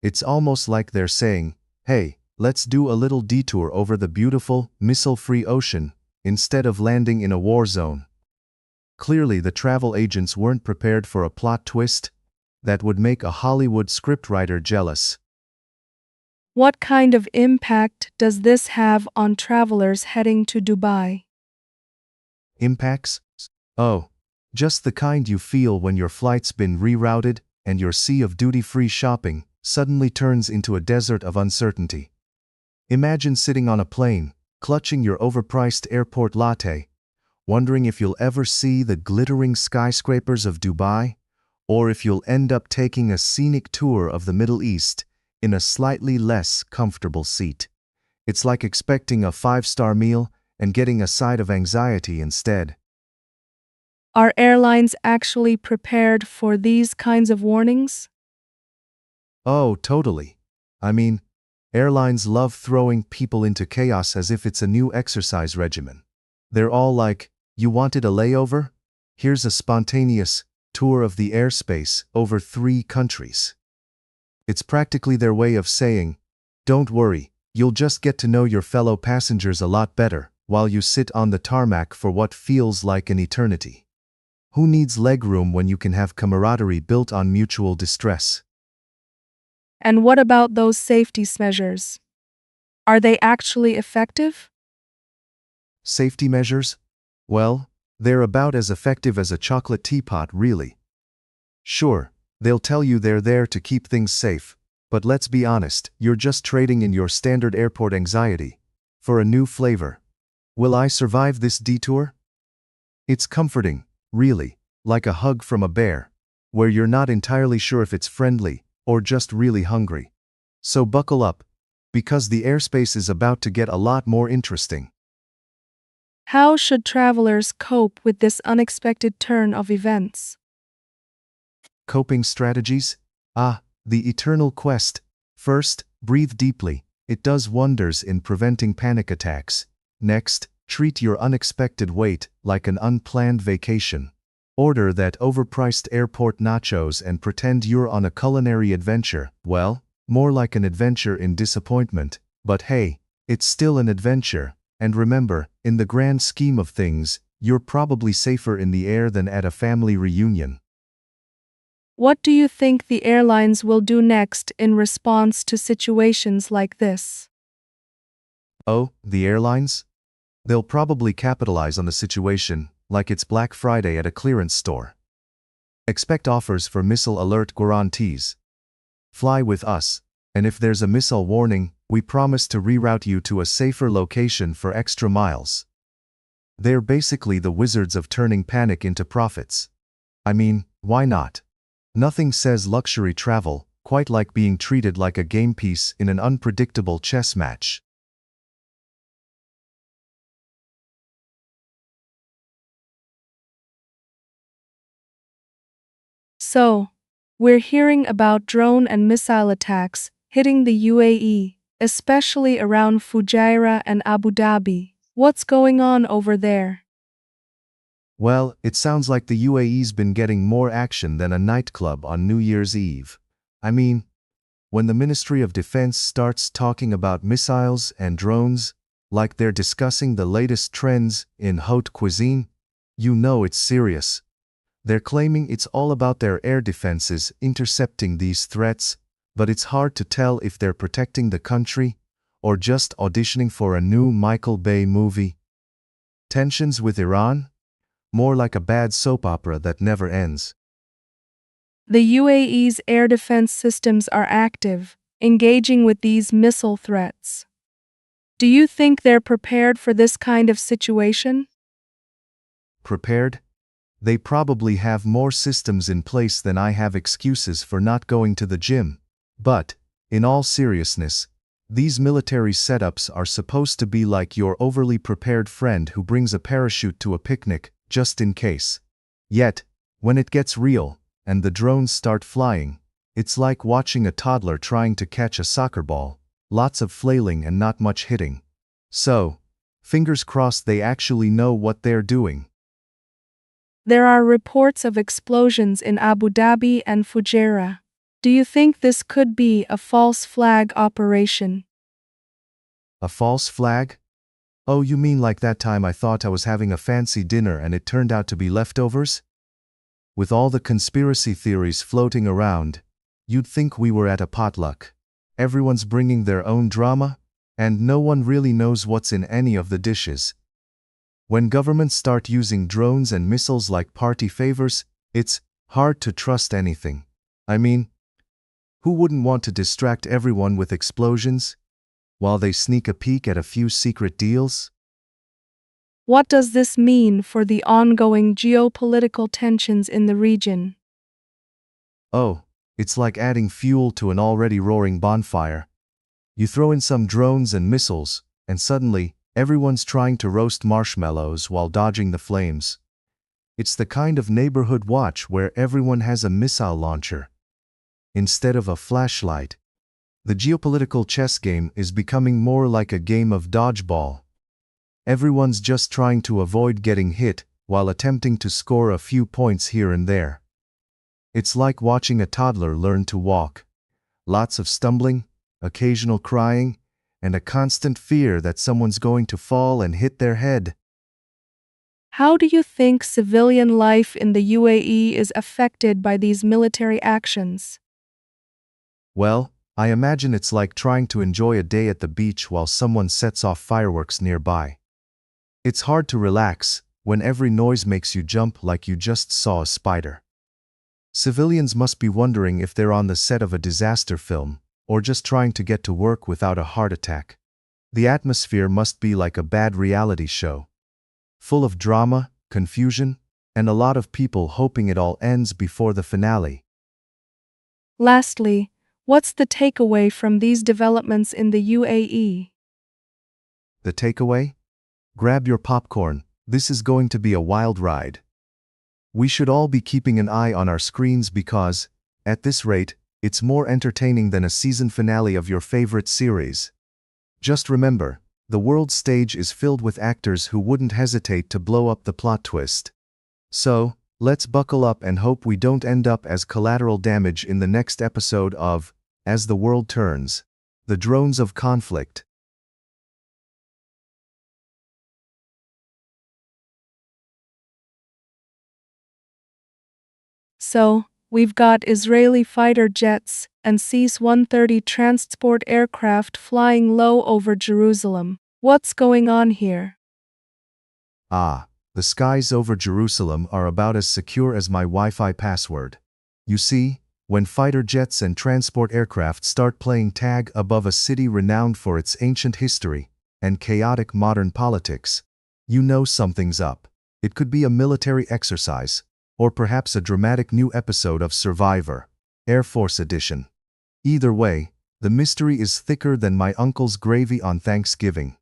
It's almost like they're saying, hey, let's do a little detour over the beautiful, missile-free ocean, instead of landing in a war zone. Clearly, the travel agents weren't prepared for a plot twist that would make a Hollywood scriptwriter jealous. What kind of impact does this have on travelers heading to Dubai? Impacts? Oh, just the kind you feel when your flight's been rerouted and your sea of duty-free shopping suddenly turns into a desert of uncertainty. Imagine sitting on a plane, clutching your overpriced airport latte, wondering if you'll ever see the glittering skyscrapers of Dubai, or if you'll end up taking a scenic tour of the Middle East in a slightly less comfortable seat. It's like expecting a 5-star meal and getting a side of anxiety instead. Are airlines actually prepared for these kinds of warnings? Oh, totally. I mean, airlines love throwing people into chaos as if it's a new exercise regimen. They're all like, you wanted a layover? Here's a spontaneous tour of the airspace over 3 countries. It's practically their way of saying, don't worry, you'll just get to know your fellow passengers a lot better while you sit on the tarmac for what feels like an eternity. Who needs legroom when you can have camaraderie built on mutual distress? And what about those safety measures? Are they actually effective? Safety measures? Well, they're about as effective as a chocolate teapot, really. Sure, they'll tell you they're there to keep things safe, but let's be honest, you're just trading in your standard airport anxiety for a new flavor. Will I survive this detour? It's comforting, really, like a hug from a bear, where you're not entirely sure if it's friendly or just really hungry. So buckle up, because the airspace is about to get a lot more interesting. How should travelers cope with this unexpected turn of events? Coping strategies? The eternal quest. First, breathe deeply. It does wonders in preventing panic attacks. Next, treat your unexpected wait like an unplanned vacation. Order that overpriced airport nachos and pretend you're on a culinary adventure. Well, more like an adventure in disappointment. But hey, it's still an adventure. And remember, in the grand scheme of things, you're probably safer in the air than at a family reunion. What do you think the airlines will do next in response to situations like this? Oh, the airlines? They'll probably capitalize on the situation like it's Black Friday at a clearance store. Expect offers for missile alert guarantees. Fly with us, and if there's a missile warning, we promise to reroute you to a safer location for extra miles. They're basically the wizards of turning panic into profits. I mean, why not? Nothing says luxury travel quite like being treated like a game piece in an unpredictable chess match. So, we're hearing about drone and missile attacks hitting the UAE, especially around Fujairah and Abu Dhabi. What's going on over there? Well, it sounds like the UAE's been getting more action than a nightclub on New Year's Eve. I mean, when the Ministry of Defense starts talking about missiles and drones, like they're discussing the latest trends in haute cuisine, you know it's serious. They're claiming it's all about their air defenses intercepting these threats, but it's hard to tell if they're protecting the country or just auditioning for a new Michael Bay movie. Tensions with Iran? More like a bad soap opera that never ends. The UAE's air defense systems are active, engaging with these missile threats. Do you think they're prepared for this kind of situation? Prepared? They probably have more systems in place than I have excuses for not going to the gym. But, in all seriousness, these military setups are supposed to be like your overly prepared friend who brings a parachute to a picnic, just in case. Yet, when it gets real, and the drones start flying, it's like watching a toddler trying to catch a soccer ball, lots of flailing and not much hitting. So, fingers crossed they actually know what they're doing. There are reports of explosions in Abu Dhabi and Fujairah. Do you think this could be a false flag operation? A false flag? Oh, you mean like that time I thought I was having a fancy dinner and it turned out to be leftovers? With all the conspiracy theories floating around, you'd think we were at a potluck. Everyone's bringing their own drama, and no one really knows what's in any of the dishes. When governments start using drones and missiles like party favors, it's hard to trust anything. I mean, who wouldn't want to distract everyone with explosions while they sneak a peek at a few secret deals? What does this mean for the ongoing geopolitical tensions in the region? Oh, it's like adding fuel to an already roaring bonfire. You throw in some drones and missiles, and suddenly, everyone's trying to roast marshmallows while dodging the flames. It's the kind of neighborhood watch where everyone has a missile launcher instead of a flashlight. The geopolitical chess game is becoming more like a game of dodgeball. Everyone's just trying to avoid getting hit while attempting to score a few points here and there. It's like watching a toddler learn to walk. Lots of stumbling, occasional crying, and a constant fear that someone's going to fall and hit their head. How do you think civilian life in the UAE is affected by these military actions? Well, I imagine it's like trying to enjoy a day at the beach while someone sets off fireworks nearby. It's hard to relax when every noise makes you jump like you just saw a spider. Civilians must be wondering if they're on the set of a disaster film, or just trying to get to work without a heart attack. The atmosphere must be like a bad reality show, full of drama, confusion, and a lot of people hoping it all ends before the finale. Lastly, what's the takeaway from these developments in the UAE? The takeaway? Grab your popcorn, this is going to be a wild ride. We should all be keeping an eye on our screens because, at this rate, it's more entertaining than a season finale of your favorite series. Just remember, the world stage is filled with actors who wouldn't hesitate to blow up the plot twist. So, let's buckle up and hope we don't end up as collateral damage in the next episode of As the World Turns, The Drones of Conflict. So, we've got Israeli fighter jets and C-130 transport aircraft flying low over Jerusalem. What's going on here? The skies over Jerusalem are about as secure as my Wi-Fi password. You see, when fighter jets and transport aircraft start playing tag above a city renowned for its ancient history and chaotic modern politics, you know something's up. It could be a military exercise, or perhaps a dramatic new episode of Survivor, Air Force Edition. Either way, the mystery is thicker than my uncle's gravy on Thanksgiving.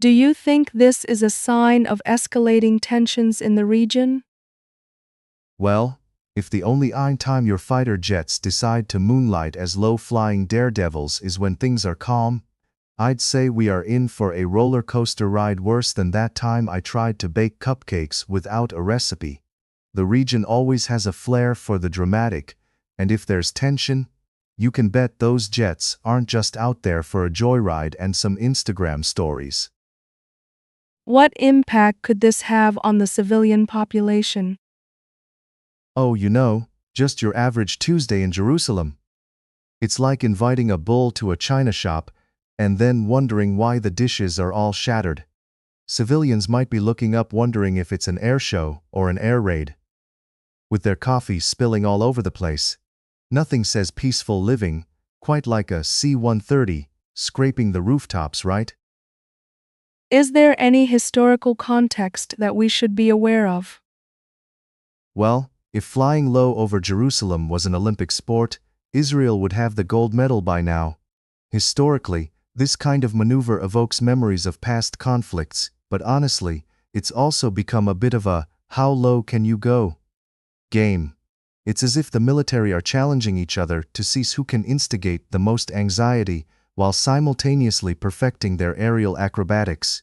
Do you think this is a sign of escalating tensions in the region? Well, if the only time your fighter jets decide to moonlight as low-flying daredevils is when things are calm, I'd say we are in for a roller coaster ride worse than that time I tried to bake cupcakes without a recipe. The region always has a flair for the dramatic, and if there's tension, you can bet those jets aren't just out there for a joyride and some Instagram stories. What impact could this have on the civilian population? Oh, just your average Tuesday in Jerusalem. It's like inviting a bull to a china shop and then wondering why the dishes are all shattered. Civilians might be looking up wondering if it's an air show or an air raid. With their coffee spilling all over the place. Nothing says peaceful living quite like a C-130 scraping the rooftops, right? Is there any historical context that we should be aware of? Well, if flying low over Jerusalem was an Olympic sport, Israel would have the gold medal by now. Historically, this kind of maneuver evokes memories of past conflicts, but honestly, it's also become a bit of a "how low can you go" game. It's as if the military are challenging each other to see who can instigate the most anxiety while simultaneously perfecting their aerial acrobatics.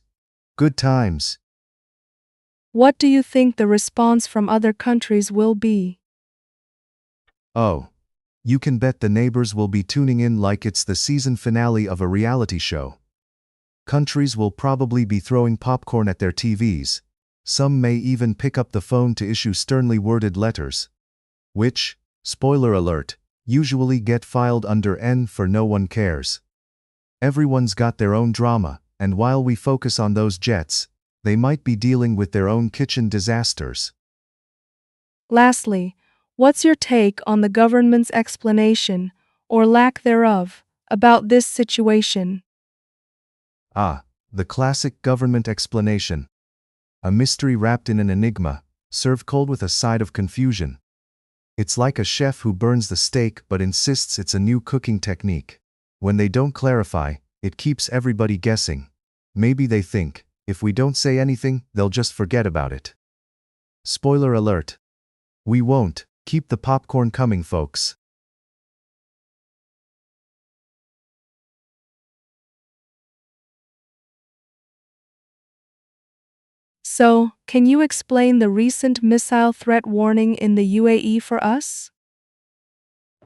Good times. What do you think the response from other countries will be? Oh, you can bet the neighbors will be tuning in like it's the season finale of a reality show. Countries will probably be throwing popcorn at their TVs. Some may even pick up the phone to issue sternly worded letters, which, spoiler alert, usually get filed under N for no one cares. Everyone's got their own drama, and while we focus on those jets, they might be dealing with their own kitchen disasters. Lastly, what's your take on the government's explanation, or lack thereof, about this situation? Ah, the classic government explanation. A mystery wrapped in an enigma, served cold with a side of confusion. It's like a chef who burns the steak but insists it's a new cooking technique. When they don't clarify, it keeps everybody guessing. Maybe they think, if we don't say anything, they'll just forget about it. Spoiler alert. We won't. Keep the popcorn coming, folks. So, can you explain the recent missile threat warning in the UAE for us?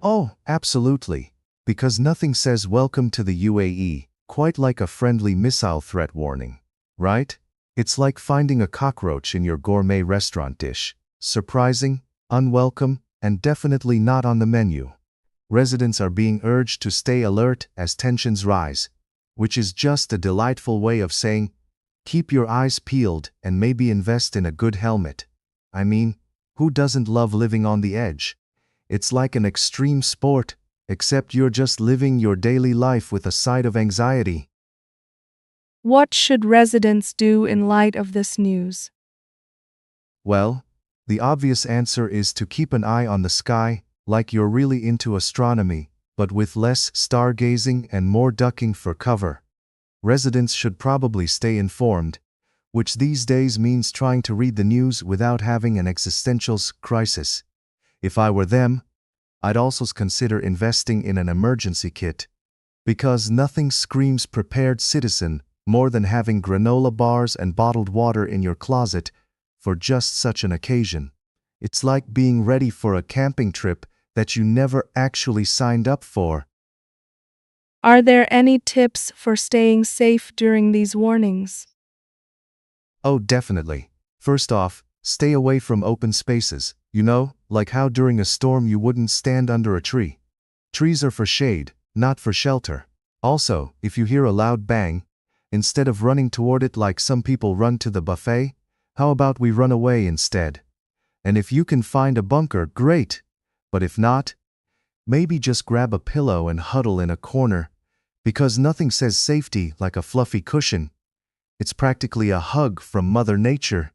Oh, absolutely. Because nothing says welcome to the UAE quite like a friendly missile threat warning, right? It's like finding a cockroach in your gourmet restaurant dish. Surprising, unwelcome, and definitely not on the menu. Residents are being urged to stay alert as tensions rise, which is just a delightful way of saying, keep your eyes peeled and maybe invest in a good helmet. I mean, who doesn't love living on the edge? It's like an extreme sport, except you're just living your daily life with a side of anxiety. What should residents do in light of this news? Well, the obvious answer is to keep an eye on the sky, like you're really into astronomy, but with less stargazing and more ducking for cover. Residents should probably stay informed, which these days means trying to read the news without having an existential crisis. If I were them, I'd also consider investing in an emergency kit, because nothing screams prepared citizen more than having granola bars and bottled water in your closet for just such an occasion. It's like being ready for a camping trip that you never actually signed up for. Are there any tips for staying safe during these warnings? Oh, definitely. First off, stay away from open spaces. Like how during a storm you wouldn't stand under a tree. Trees are for shade, not for shelter. Also, if you hear a loud bang, instead of running toward it like some people run to the buffet, how about we run away instead? And if you can find a bunker, great. But if not, maybe just grab a pillow and huddle in a corner, because nothing says safety like a fluffy cushion. It's practically a hug from Mother Nature.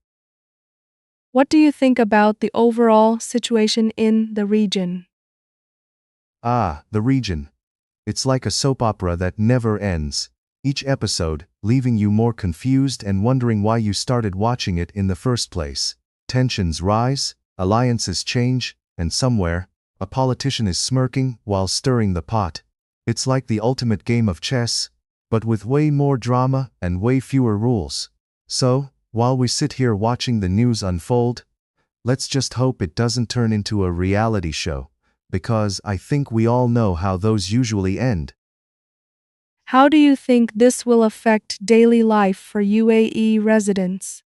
What do you think about the overall situation in the region? Ah, the region. It's like a soap opera that never ends. Each episode, leaving you more confused and wondering why you started watching it in the first place. Tensions rise, alliances change, and somewhere, a politician is smirking while stirring the pot. It's like the ultimate game of chess, but with way more drama and way fewer rules. So, while we sit here watching the news unfold, let's just hope it doesn't turn into a reality show, because I think we all know how those usually end. How do you think this will affect daily life for UAE residents?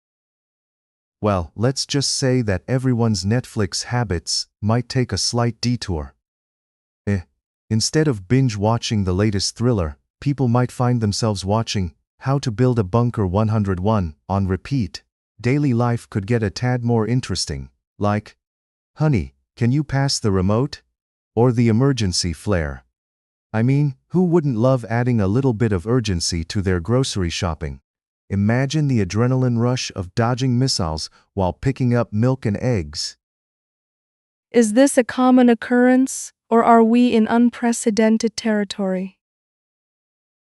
Well, let's just say that everyone's Netflix habits might take a slight detour. Instead of binge-watching the latest thriller, people might find themselves watching How to Build a Bunker 101 on repeat. Daily life could get a tad more interesting, like, "Honey, can you pass the remote?" Or the emergency flare. I mean, who wouldn't love adding a little bit of urgency to their grocery shopping? Imagine the adrenaline rush of dodging missiles while picking up milk and eggs. Is this a common occurrence, or are we in unprecedented territory?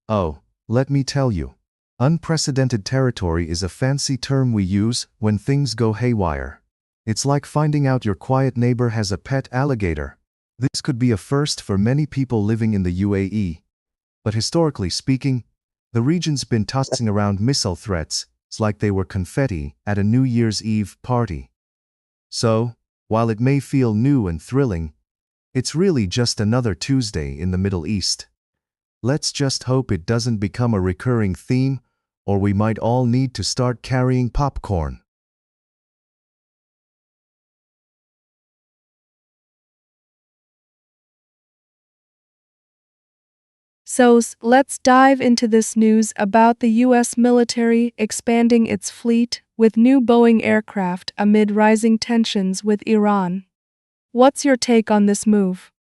Oh, let me tell you. Unprecedented territory is a fancy term we use when things go haywire. It's like finding out your quiet neighbor has a pet alligator. This could be a first for many people living in the UAE. But historically speaking, the region's been tossing around missile threats. It's like they were confetti at a New Year's Eve party. So, while it may feel new and thrilling, it's really just another Tuesday in the Middle East. Let's just hope it doesn't become a recurring theme, or we might all need to start carrying popcorn. So, let's dive into this news about the U.S. military expanding its fleet with new Boeing aircraft amid rising tensions with Iran. What's your take on this move?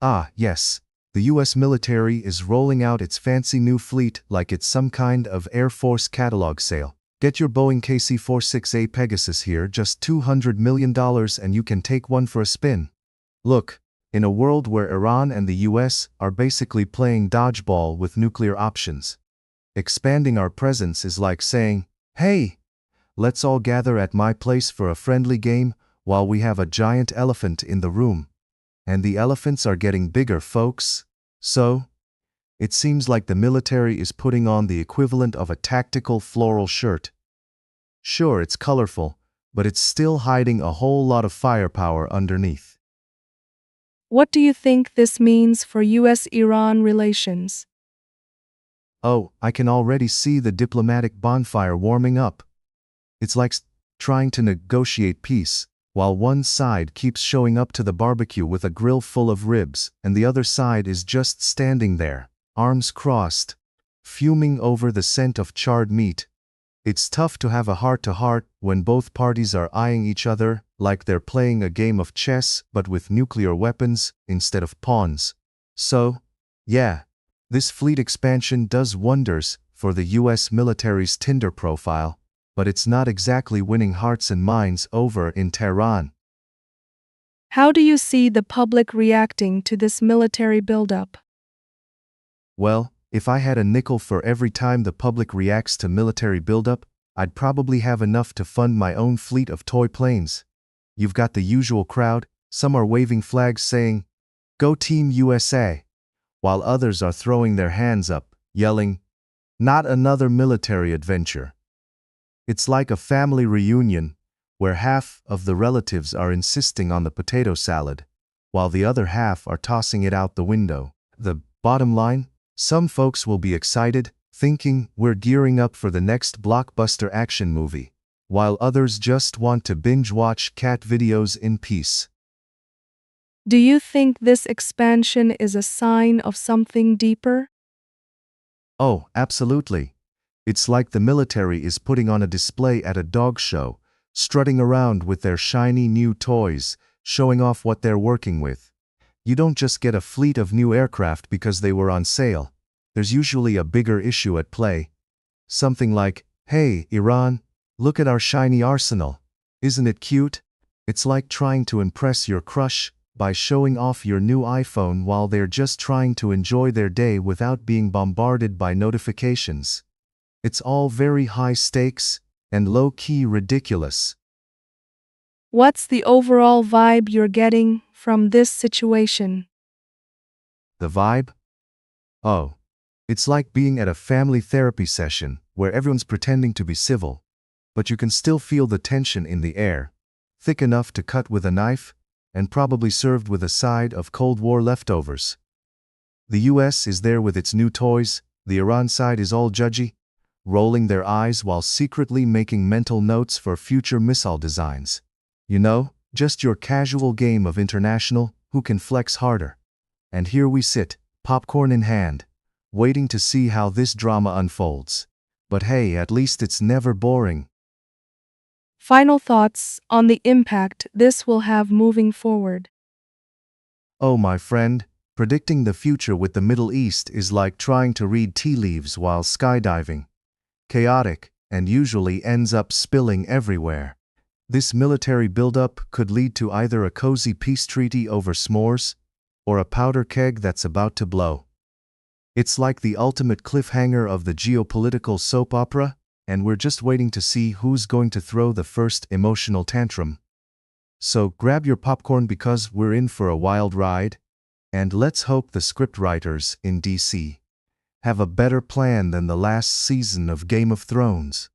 Ah, yes. The US military is rolling out its fancy new fleet like it's some kind of Air Force catalog sale. Get your Boeing KC-46A Pegasus here, just $200 million and you can take one for a spin. Look, in a world where Iran and the US are basically playing dodgeball with nuclear options, expanding our presence is like saying, "Hey, let's all gather at my place for a friendly game while we have a giant elephant in the room." And the elephants are getting bigger, folks. So, it seems like the military is putting on the equivalent of a tactical floral shirt. Sure, it's colorful, but it's still hiding a whole lot of firepower underneath. What do you think this means for U.S.-Iran relations? Oh, I can already see the diplomatic bonfire warming up. It's like trying to negotiate peace, while one side keeps showing up to the barbecue with a grill full of ribs, and the other side is just standing there, arms crossed, fuming over the scent of charred meat. It's tough to have a heart-to-heart when both parties are eyeing each other like they're playing a game of chess but with nuclear weapons instead of pawns. So, yeah, this fleet expansion does wonders for the US military's Tinder profile, but it's not exactly winning hearts and minds over in Tehran. How do you see the public reacting to this military buildup? Well, if I had a nickel for every time the public reacts to military buildup, I'd probably have enough to fund my own fleet of toy planes. You've got the usual crowd, some are waving flags saying, "Go Team USA," while others are throwing their hands up, yelling, "Not another military adventure." It's like a family reunion, where half of the relatives are insisting on the potato salad, while the other half are tossing it out the window. The bottom line? Some folks will be excited, thinking we're gearing up for the next blockbuster action movie, while others just want to binge-watch cat videos in peace. Do you think this expansion is a sign of something deeper? Oh, absolutely. It's like the military is putting on a display at a dog show, strutting around with their shiny new toys, showing off what they're working with. You don't just get a fleet of new aircraft because they were on sale. There's usually a bigger issue at play. Something like, "Hey, Iran, look at our shiny arsenal. Isn't it cute?" It's like trying to impress your crush by showing off your new iPhone while they're just trying to enjoy their day without being bombarded by notifications. It's all very high stakes and low-key ridiculous. What's the overall vibe you're getting from this situation? The vibe? Oh, it's like being at a family therapy session where everyone's pretending to be civil, but you can still feel the tension in the air, thick enough to cut with a knife, and probably served with a side of Cold War leftovers. The US is there with its new toys, the Iran side is all judgy, rolling their eyes while secretly making mental notes for future missile designs. You know, just your casual game of international, who can flex harder. And here we sit, popcorn in hand, waiting to see how this drama unfolds. But hey, at least it's never boring. Final thoughts on the impact this will have moving forward. Oh my friend, predicting the future with the Middle East is like trying to read tea leaves while skydiving. Chaotic, and usually ends up spilling everywhere. This military buildup could lead to either a cozy peace treaty over s'mores, or a powder keg that's about to blow. It's like the ultimate cliffhanger of the geopolitical soap opera, and we're just waiting to see who's going to throw the first emotional tantrum. So grab your popcorn because we're in for a wild ride, and let's hope the scriptwriters in DC have a better plan than the last season of Game of Thrones.